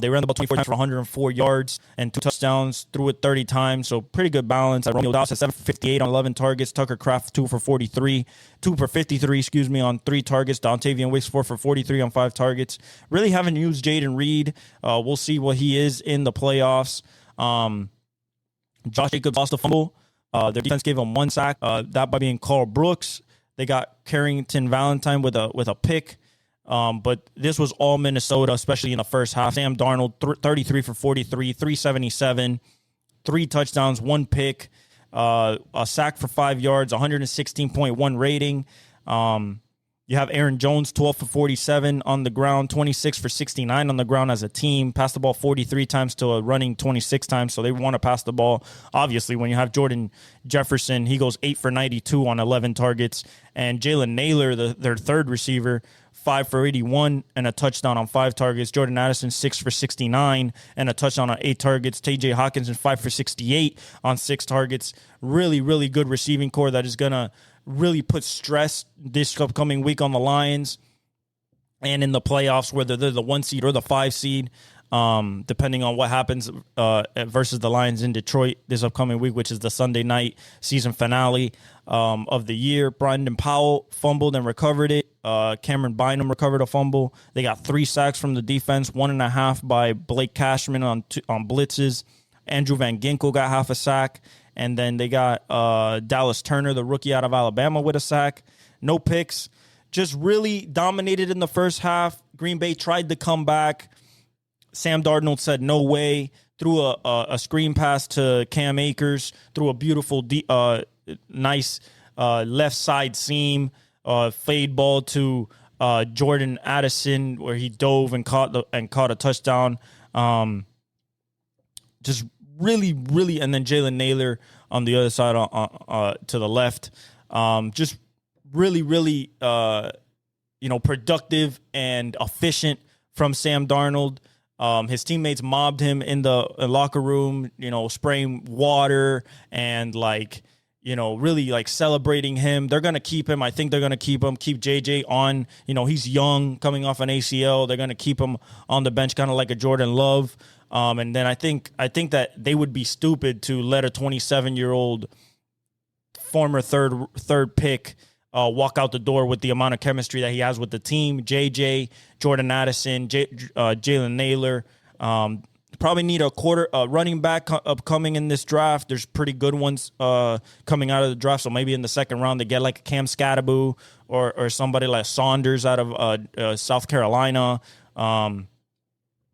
They ran the ball 24 times for 104 yards and 2 touchdowns, threw it 30 times, so pretty good balance. Romeo Dobbs had 7 for 58 on 11 targets. Tucker Kraft, 2 for 53, on 3 targets. Dontavian Wicks, 4 for 43 on 5 targets. Really haven't used Jaden Reed. We'll see what he is in the playoffs. Josh Jacobs lost a fumble. Their defense gave him 1 sack, that by being Carl Brooks. They got Carrington Valentine with a pick. But this was all Minnesota, especially in the first half. Sam Darnold, 33 for 43, 377, 3 touchdowns, 1 pick, a sack for 5 yards, 116.1 rating. You have Aaron Jones, 12 for 47 on the ground, 26 for 69 on the ground as a team. Passed the ball 43 times to a running 26 times, so they want to pass the ball. Obviously, when you have Jordan Jefferson, he goes 8 for 92 on 11 targets. And Jalen Naylor, their third receiver, 5 for 81 and a touchdown on 5 targets. Jordan Addison, 6 for 69 and a touchdown on 8 targets. TJ Hawkinson, 5 for 68 on 6 targets. Really, really good receiving core that is going to really put stress this upcoming week on the Lions and in the playoffs, whether they're the 1 seed or the 5 seed, depending on what happens versus the Lions in Detroit this upcoming week, which is the Sunday night season finale of the year. Brandon Powell fumbled and recovered it. Cameron Bynum recovered a fumble. They got 3 sacks from the defense, 1.5 by Blake Cashman on blitzes. Andrew Van Ginkel got half a sack. And then they got Dallas Turner, the rookie out of Alabama, with a sack. No picks. Just really dominated in the first half. Green Bay tried to come back. Sam Darnold said no way. Threw a screen pass to Cam Akers. Threw a beautiful, nice left side seam. Fade ball to Jordan Addison, where he dove and caught a touchdown. Just really, really, and then Jalen Naylor on the other side to the left. Just really, really, productive and efficient from Sam Darnold. His teammates mobbed him in the locker room, spraying water and really celebrating him. They're going to keep him. I think they're going to keep JJ on. He's young, coming off an ACL. They're going to keep him on the bench, kind of like a Jordan Love. And then I think that they would be stupid to let a 27-year-old former third pick walk out the door with the amount of chemistry that he has with the team. JJ, Jordan Addison, Jalen Naylor. Probably need a running back upcoming in this draft. There's pretty good ones coming out of the draft. So maybe in the second round they get like a Cam Scatterbo or somebody like Saunders out of South Carolina.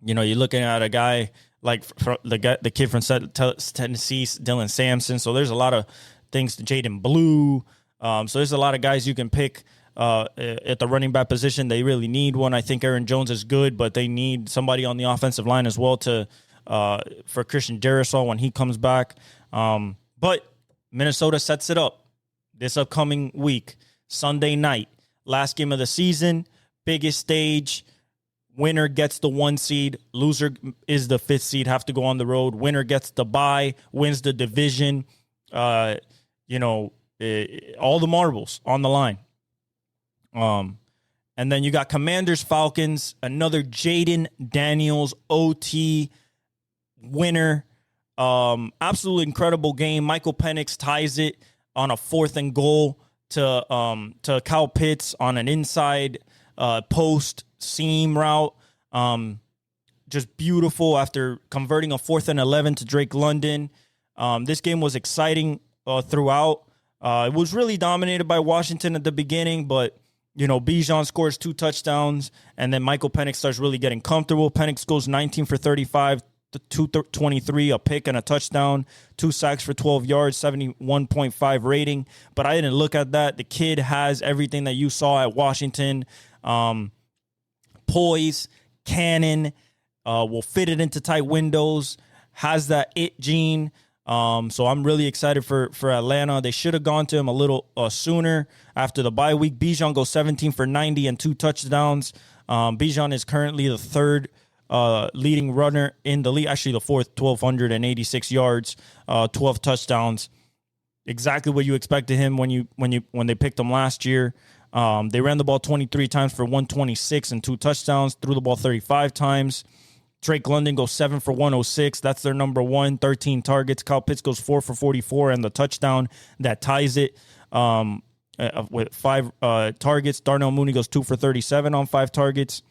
You're looking at a guy like the kid from Tennessee, Dylan Sampson. So there's a lot of things. Jaden Blue. So there's a lot of guys you can pick at the running back position. They really need one. I think Aaron Jones is good, but they need somebody on the offensive line as well for Christian Darrisaw when he comes back. But Minnesota sets it up this upcoming week, Sunday night, last game of the season, biggest stage. Winner gets the 1 seed. Loser is the 5th seed. Have to go on the road. Winner gets the bye. Wins the division. All the marbles on the line. And then you got Commanders, Falcons, another Jaden Daniels OT winner. Absolutely incredible game. Michael Penix ties it on a 4th and goal to Kyle Pitts on an inside post seam route. Just beautiful after converting a 4th and 11 to Drake London. This game was exciting throughout. It was really dominated by Washington at the beginning, but Bijan scores 2 touchdowns, and then Michael Penix starts really getting comfortable. Penix goes 19 for 35, 223, a pick and a touchdown, 2 sacks for 12 yards, 71.5 rating. But I didn't look at that. The kid has everything that you saw at Washington. Poise, cannon, will fit it into tight windows, has that it gene. So I'm really excited for Atlanta. They should have gone to him a little sooner after the bye week. Bijan goes 17 for 90 and 2 touchdowns. Bijan is currently the 3rd leading runner in the league. Actually, the 4th, 1,286 yards, 12 touchdowns. exactly what you expected him when they picked him last year. They ran the ball 23 times for 126 and 2 touchdowns, threw the ball 35 times. Drake London goes 7 for 106. That's their number one, 13 targets. Kyle Pitts goes 4 for 44 and the touchdown that ties it with 5 targets. Darnell Mooney goes 2 for 37 on 5 targets.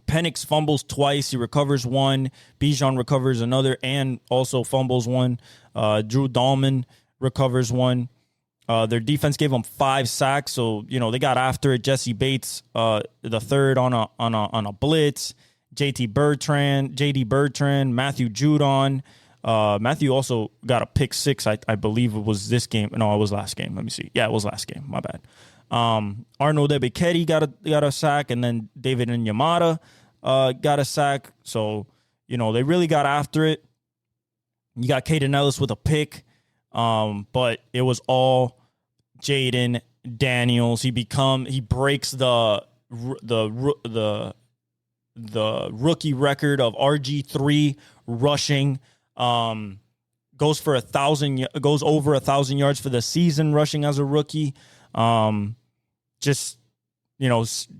Penix fumbles twice. He recovers one. Bijan recovers another and also fumbles one. Drew Dahlman recovers one. Their defense gave them 5 sacks, so they got after it. Jesse Bates, the third on a blitz. JD Bertrand, Matthew Judon. Matthew also got a pick 6. I believe it was this game. No, it was last game. Let me see. Yeah, it was last game. My bad. Arnold Ebiketie got a sack, and then David Nyamata got a sack. So they really got after it. You got Caden Ellis with a pick, but it was all Jaden Daniels. He breaks the rookie record of RG3 rushing. Goes over 1,000 yards for the season rushing as a rookie. Just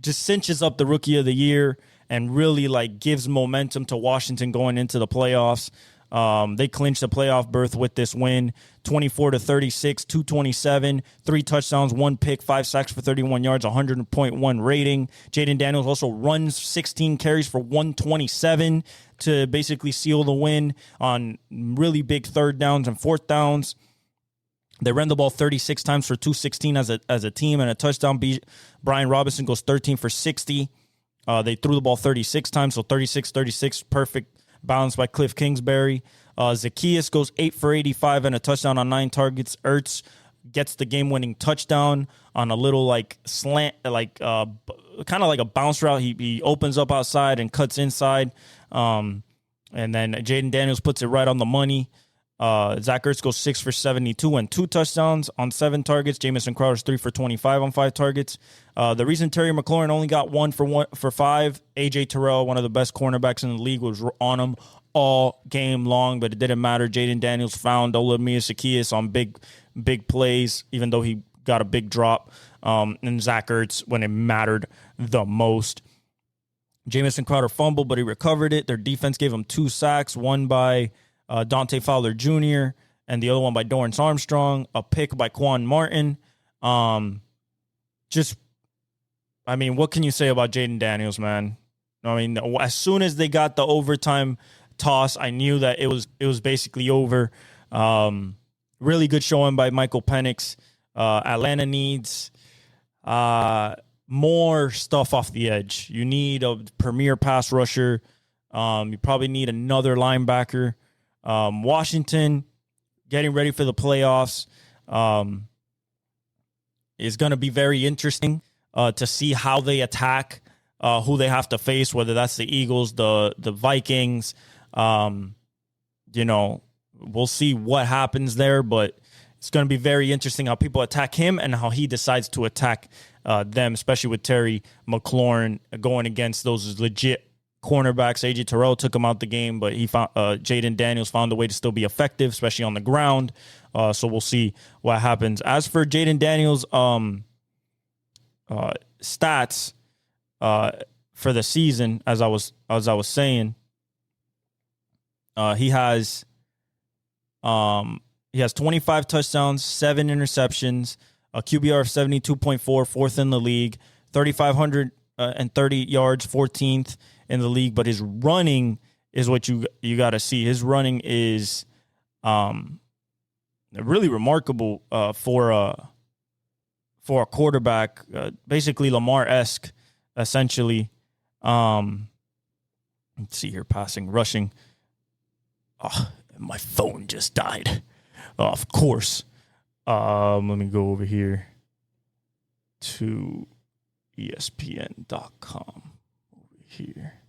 cinches up the rookie of the year and really gives momentum to Washington going into the playoffs. They clinched the playoff berth with this win, 24-36, 227, 3 touchdowns, 1 pick, 5 sacks for 31 yards, 100.1 rating. Jaden Daniels also runs 16 carries for 127 to basically seal the win on really big 3rd downs and 4th downs. They ran the ball 36 times for 216 as a team and a touchdown. Brian Robinson goes 13 for 60. They threw the ball 36 times, so 36-36, perfect balance by Cliff Kingsbury. Zacchaeus goes 8 for 85 and a touchdown on 9 targets. Ertz gets the game-winning touchdown on a little slant, kind of like a bounce route. He opens up outside and cuts inside. And then Jaden Daniels puts it right on the money. Zach Ertz goes 6 for 72 and 2 touchdowns on 7 targets. Jamison Crowder's 3 for 25 on 5 targets. The reason Terry McLaurin only got 1 for 5, AJ Terrell, one of the best cornerbacks in the league, was on him all game long, but it didn't matter. Jaden Daniels found Olamide Zacchaeus on big plays, even though he got a big drop. And Zach Ertz when it mattered the most. Jamison Crowder fumbled, but he recovered it. Their defense gave him 2 sacks, one by Dante Fowler Jr., and the other one by Dorrance Armstrong, a pick by Quan Martin. What can you say about Jaden Daniels, man? As soon as they got the overtime toss, I knew that it was basically over. Really good showing by Michael Penix. Atlanta needs more stuff off the edge. You need a premier pass rusher. You probably need another linebacker. Washington getting ready for the playoffs is going to be very interesting to see how they attack, who they have to face, whether that's the Eagles, the Vikings. We'll see what happens there, but it's going to be very interesting how people attack him and how he decides to attack them, especially with Terry McLaurin going against those legit cornerbacks. AJ Terrell took him out the game, but he found Jaden Daniels found a way to still be effective, especially on the ground. So we'll see what happens. As for Jaden Daniels' stats for the season, as I was saying, he has 25 touchdowns, 7 interceptions, a QBR of 72.4, 4th in the league, 3,530 yards, 14th in the league. But his running is what you got to see. His running is really remarkable for a quarterback, basically Lamar-esque, essentially. Let's see here, passing, rushing. Oh, my phone just died. Of course. Let me go over here to ESPN.com over here.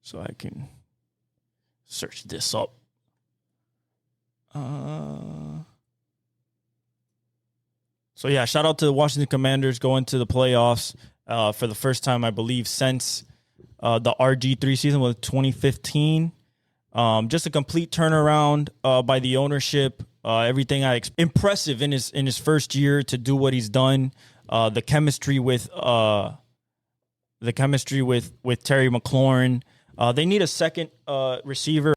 so I can search this up. So, yeah, shout out to the Washington Commanders going to the playoffs for the first time, I believe, since the RG3 season was 2015. Just a complete turnaround by the ownership. Everything impressive in his first year to do what he's done. The chemistry with Terry McLaurin. They need a second receiver.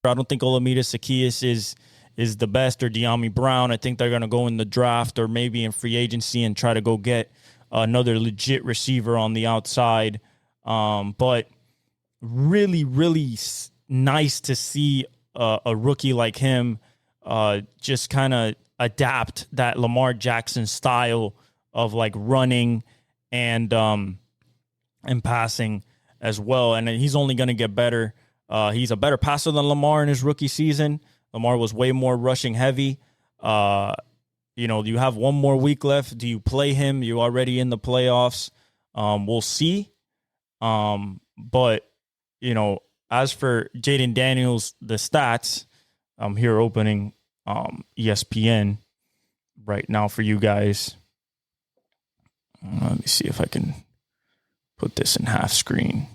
I don't think Olamide Zaccheaus is the best, or De'Ami Brown. I think they're going to go in the draft or maybe in free agency and try to go get another legit receiver on the outside. But really, really nice to see a rookie like him just kind of adapt that Lamar Jackson style of like running and passing as well. And he's only going to get better. He's a better passer than Lamar in his rookie season. Lamar was way more rushing heavy. You have one more week left. Do you play him? You're already in the playoffs. We'll see. But, as for Jaden Daniels, the stats, I'm here opening ESPN right now for you guys. Let me see if I can put this in half screen.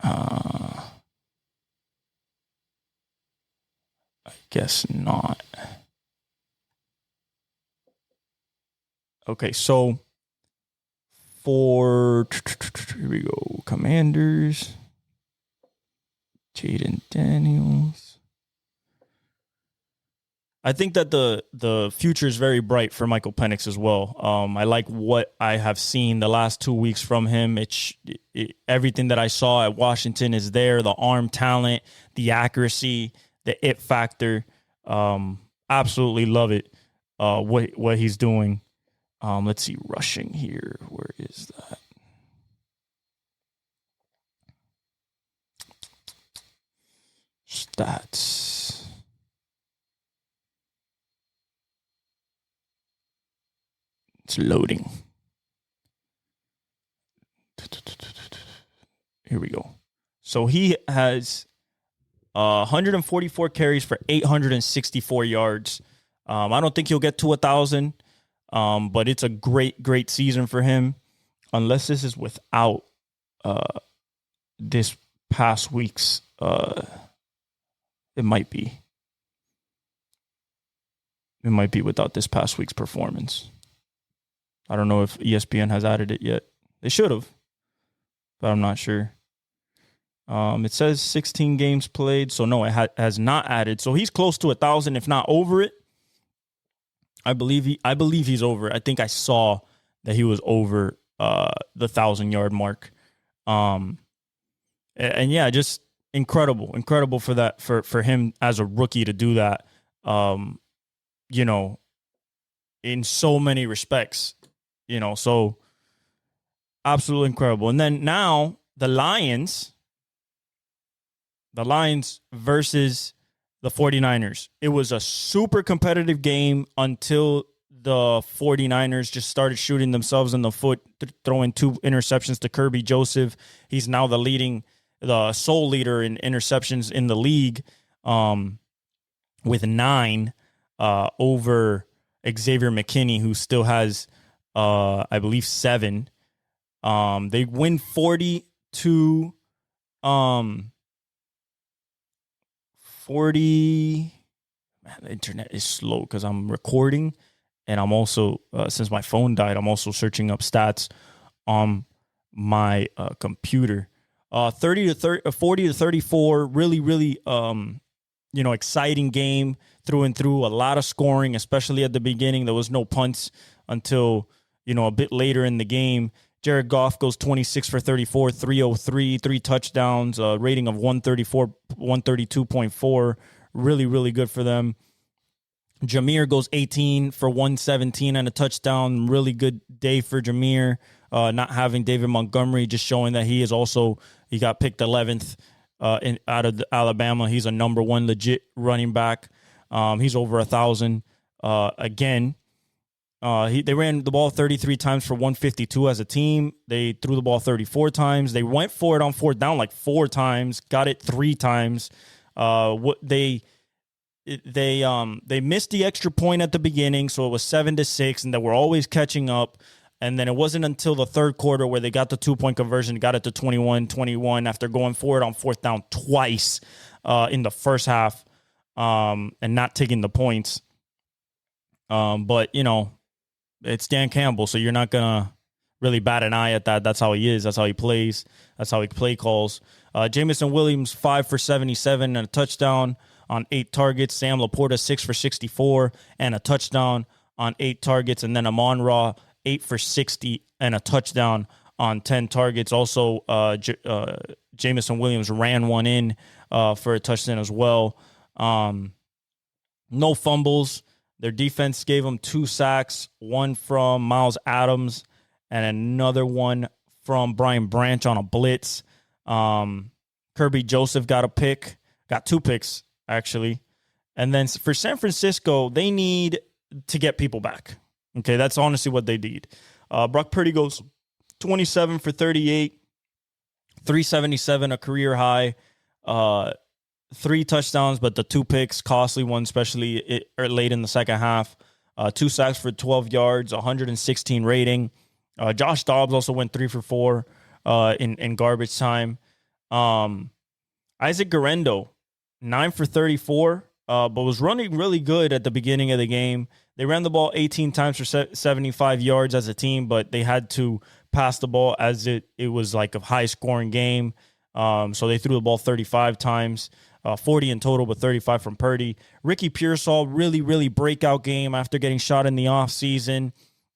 I guess not. Okay, so here we go. Commanders. Jaden Daniels. I think that the future is very bright for Michael Penix as well. I like what I have seen the last 2 weeks from him. Everything that I saw at Washington is there. The arm talent, the accuracy, the it factor. Absolutely love it. What he's doing. Let's see, rushing here. Where is that? Stats. It's loading. Here we go. So he has 144 carries for 864 yards. I don't think he'll get to 1,000, but it's a great season for him. Unless this is without this past week's, it might be. It might be without this past week's performance. I don't know if ESPN has added it yet. They should have, but I'm not sure. It says 16 games played, so no, it has not added. So he's close to 1,000, if not over it. I believe he's over. I think I saw that he was over the 1,000-yard mark. And yeah, just incredible for that for him as a rookie to do that. In so many respects. So absolutely incredible. And then now the Lions versus the 49ers. It was a super competitive game until the 49ers just started shooting themselves in the foot, throwing 2 interceptions to Kirby Joseph. He's now the sole leader in interceptions in the league with 9 over Xavier McKinney, who still has I believe 7. They win 40. Man, the internet is slow because I'm recording, and I'm also since my phone died, I'm also searching up stats on my computer. 40 to 34. Really exciting game through and through. A lot of scoring, especially at the beginning. There was no punts until a bit later in the game. Jared Goff goes 26 for 34, 303, 3 touchdowns, rating of 132.4. Really good for them. Jameer goes 18 for 117 and a touchdown. Really good day for Jameer. Not having David Montgomery, just showing that he got picked 11th out of Alabama. He's a number one legit running back. He's over 1,000 again. They ran the ball 33 times for 152 as a team. They threw the ball 34 times. They went for it on fourth down like 4 times, got it 3 times. They missed the extra point at the beginning, so it was 7-6, and they were always catching up. And then it wasn't until the third quarter where they got the 2-point conversion, got it to 21-21 after going for it on fourth down twice in the first half and not taking the points. But, you know, it's Dan Campbell, so you're not going to really bat an eye at that. That's how he is. That's how he plays. That's how he play calls. Jameson Williams, 5 for 77 and a touchdown on 8 targets. Sam Laporta, 6 for 64 and a touchdown on 8 targets. And then Amon-Ra, 8 for 60 and a touchdown on 10 targets. Also, Jameson Williams ran one in for a touchdown as well. No fumbles. Their defense gave them 2 sacks, one from Miles Adams and another one from Brian Branch on a blitz. Kirby Joseph got a pick, got 2 picks, actually. And then for San Francisco, they need to get people back. Okay, that's honestly what they need. Brock Purdy goes 27 for 38, 377, a career high. 3 touchdowns, but the 2 picks, costly one, especially late in the second half. 2 sacks for 12 yards, 116 rating. Josh Dobbs also went 3 for 4 in garbage time. Isaac Guerrero, 9 for 34, but was running really good at the beginning of the game. They ran the ball 18 times for 75 yards as a team, but they had to pass the ball as it was like a high-scoring game. So they threw the ball 35 times. 40 in total, but 35 from Purdy. Ricky Pearsall, really, really breakout game after getting shot in the offseason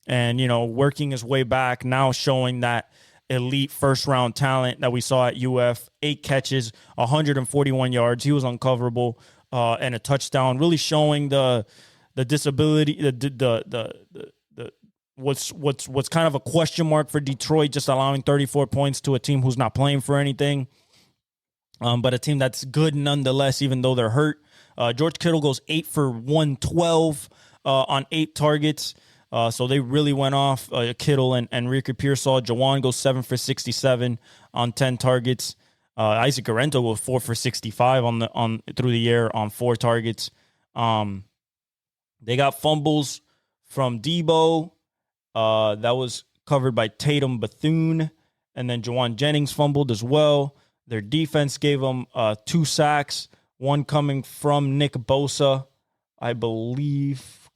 and, you know, working his way back, now showing that elite first-round talent that we saw at UF. 8 catches, 141 yards. He was uncoverable and a touchdown, really showing the disability, what's kind of a question mark for Detroit, just allowing 34 points to a team who's not playing for anything. But a team that's good nonetheless, even though they're hurt. George Kittle goes 8 for 112 on 8 targets. So they really went off. Kittle and Ricky Pearsall. Jawan goes 7 for 67 on 10 targets. Isaac Guerrero goes 4 for 65 through the air on 4 targets. They got fumbles from Debo. That was covered by Tatum Bethune. And then Jawan Jennings fumbled as well. Their defense gave them 2 sacks, one coming from Nick Bosa, I believe.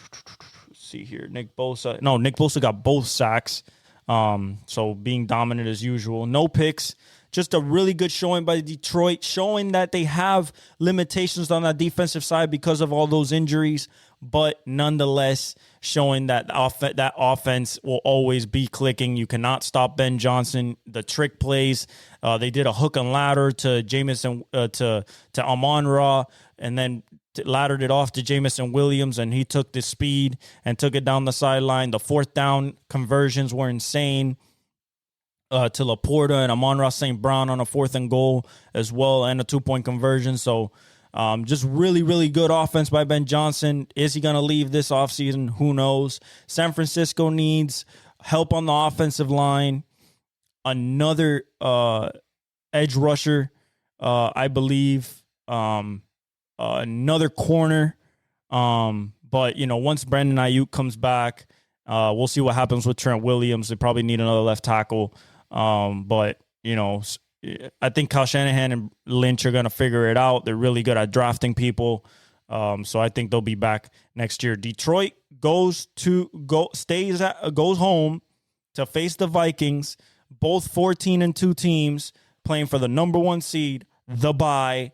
Let's see here. Nick Bosa got both sacks. So being dominant as usual. No picks. Just a really good showing by Detroit, showing that they have limitations on that defensive side because of all those injuries, but nonetheless showing that that offense will always be clicking. You cannot stop Ben Johnson. The trick plays, they did a hook and ladder to Jameson to Amon-Ra, and then laddered it off to Jameson Williams, and he took the speed and took it down the sideline. The fourth down conversions were insane. To Laporta and Amon-Ra St. Brown on a 4th and goal as well, and a 2-point conversion. So just really, really good offense by Ben Johnson. Is he going to leave this offseason? Who knows? San Francisco needs help on the offensive line. Another edge rusher, I believe. Another corner. But, you know, once Brandon Ayuk comes back, we'll see what happens with Trent Williams. They probably need another left tackle. But, you know, I think Kyle Shanahan and Lynch are going to figure it out. They're really good at drafting people. So I think they'll be back next year. Detroit goes home to face the Vikings, both 14-2 teams playing for the number 1 seed, the bye,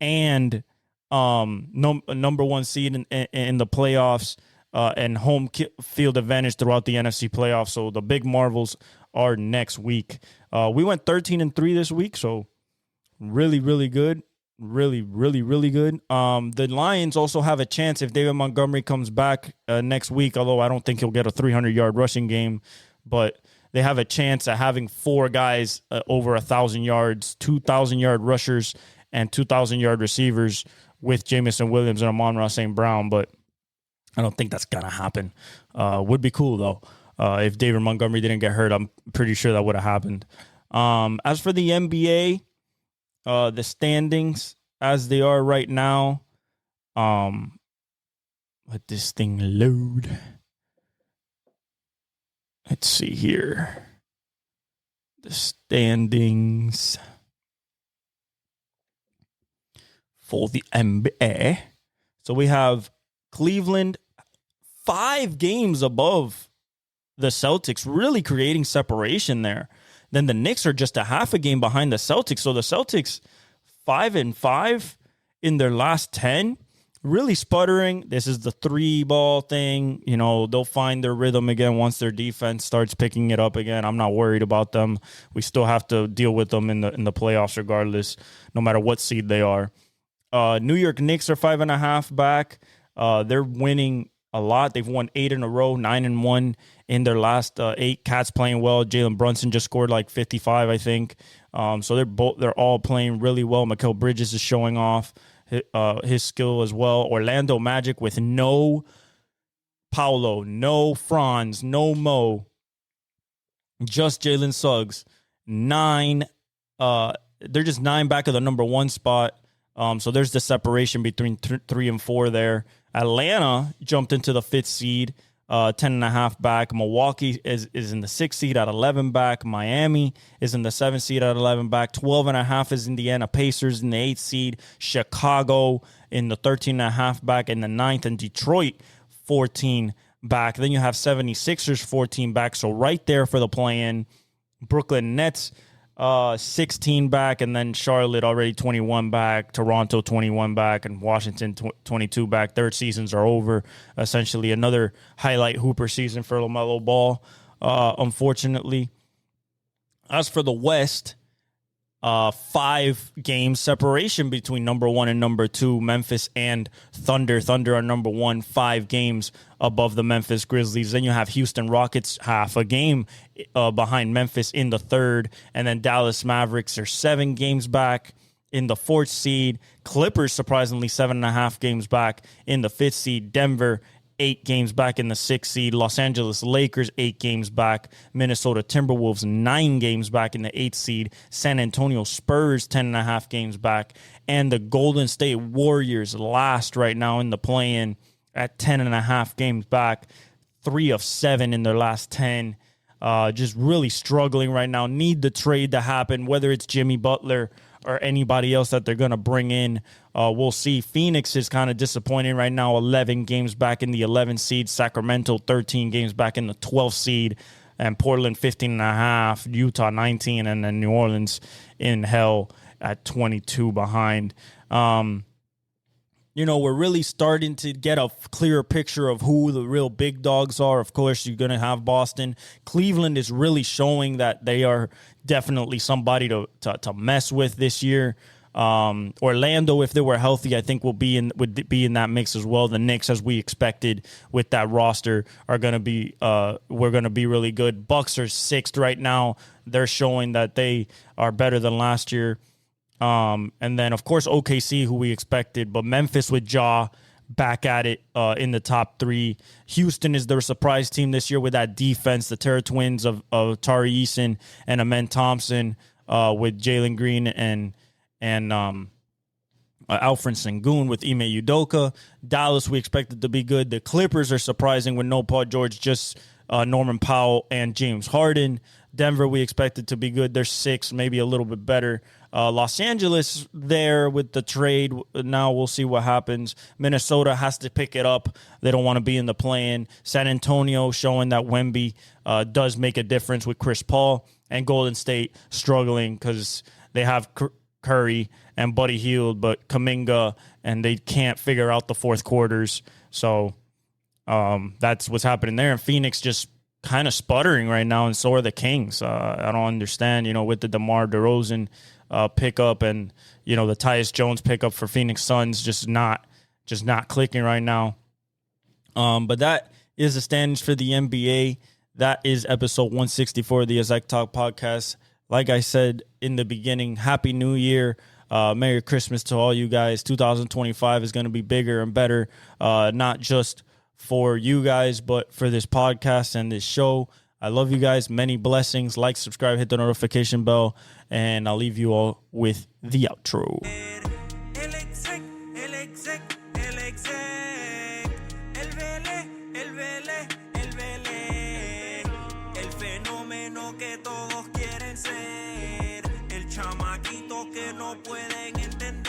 and number 1 seed in the playoffs. And home field advantage throughout the NFC playoffs. So the big marvels are next week. We went 13-3 this week, so really, really good. Really, really, really good. The Lions also have a chance if David Montgomery comes back next week, although I don't think he'll get a 300-yard rushing game. But they have a chance at having 4 guys over 1,000 yards, 2,000-yard rushers, and 2,000-yard receivers with Jamison Williams and Amon-Ra St. Brown, but I don't think that's going to happen. Would be cool, though. If David Montgomery didn't get hurt, I'm pretty sure that would have happened. As for the NBA, the standings as they are right now, let this thing load. Let's see here. The standings for the NBA. So we have Cleveland 5 games above the Celtics, really creating separation there. Then the Knicks are just a half a game behind the Celtics. So the Celtics 5-5 in their last 10, really sputtering. This is the 3-ball thing. You know, they'll find their rhythm again once their defense starts picking it up again. I'm not worried about them. We still have to deal with them in the playoffs regardless, no matter what seed they are. New York Knicks are 5.5 back. They're winning a lot. They've won 8 in a row, 9-1 in their last 8. Cats playing well. Jalen Brunson just scored like 55, I think. So they're all playing really well. Mikal Bridges is showing off his skill as well. Orlando Magic with no Paolo, no Franz, no Mo, just Jalen Suggs. 9. They're just 9 back of the number 1 spot. So there's the separation between 3 and 4 there. Atlanta jumped into the 5th seed, 10.5 back. Milwaukee is in the 6th seed at 11 back. Miami is in the 7th seed at 11 back. 12.5 is Indiana Pacers in the 8th seed. Chicago in the 13.5 back in the 9th. And Detroit 14 back. Then you have 76ers 14 back. So right there for the play-in. Brooklyn Nets 16 back, and then Charlotte already 21 back, Toronto 21 back, and Washington 22 back. Their seasons are over. Essentially another highlight hooper season for LaMelo Ball, unfortunately. As for the West, 5 game separation between number 1 and number 2, Memphis and Thunder. Thunder are number 1, 5 games above the Memphis Grizzlies. Then you have Houston Rockets half a game behind Memphis in the 3rd. And then Dallas Mavericks are 7 games back in the 4th seed. Clippers, surprisingly, 7.5 games back in the 5th seed. Denver, 8 games back in the 6th seed. Los Angeles Lakers, 8 games back. Minnesota Timberwolves, 9 games back in the 8th seed. San Antonio Spurs, 10.5 games back. And the Golden State Warriors last right now in the play-in at 10.5 games back. 3 of 7 in their last 10. Just really struggling right now. Need the trade to happen, whether it's Jimmy Butler or anybody else that they're going to bring in. We'll see. Phoenix is kind of disappointing right now. 11 games back in the 11th seed. Sacramento, 13 games back in the 12th seed. And Portland, 15.5. Utah, 19. And then New Orleans in hell at 22 behind. You know, we're really starting to get a clearer picture of who the real big dogs are. Of course, you're going to have Boston. Cleveland is really showing that they are definitely somebody to mess with this year. Orlando, if they were healthy, I think would be in that mix as well. The Knicks, as we expected with that roster, are going to be we're going to be really good. Bucks are 6th right now. They're showing that they are better than last year. And then, of course, OKC, who we expected, but Memphis with Ja back at it in the top 3. Houston is their surprise team this year with that defense, the Terra Twins of Tari Eason and Amen Thompson with Jalen Green and Alfred Sengun with Ime Udoka. Dallas, we expected to be good. The Clippers are surprising with no Paul George, just Norman Powell and James Harden. Denver, we expected to be good. They're 6th, maybe a little bit better. Los Angeles there with the trade. Now we'll see what happens. Minnesota has to pick it up. They don't want to be in the play-in. San Antonio showing that Wemby does make a difference with Chris Paul. And Golden State struggling because they have Curry and Buddy Hield, but Kuminga, and they can't figure out the fourth quarters. So that's what's happening there. And Phoenix just kind of sputtering right now, and so are the Kings. I don't understand, with the DeMar DeRozan pickup and, the Tyus Jones pickup for Phoenix Suns, just not clicking right now. But that is the standings for the NBA. That is episode 164 of the Exec Talk Podcast. Like I said in the beginning, Happy New Year. Merry Christmas to all you guys. 2025 is going to be bigger and better, not just for you guys, but for this podcast and this show. I love you guys. Many blessings. Like, subscribe, hit the notification bell, and I'll leave you all with the outro. Que todos quieren ser el chamaquito que no pueden entender.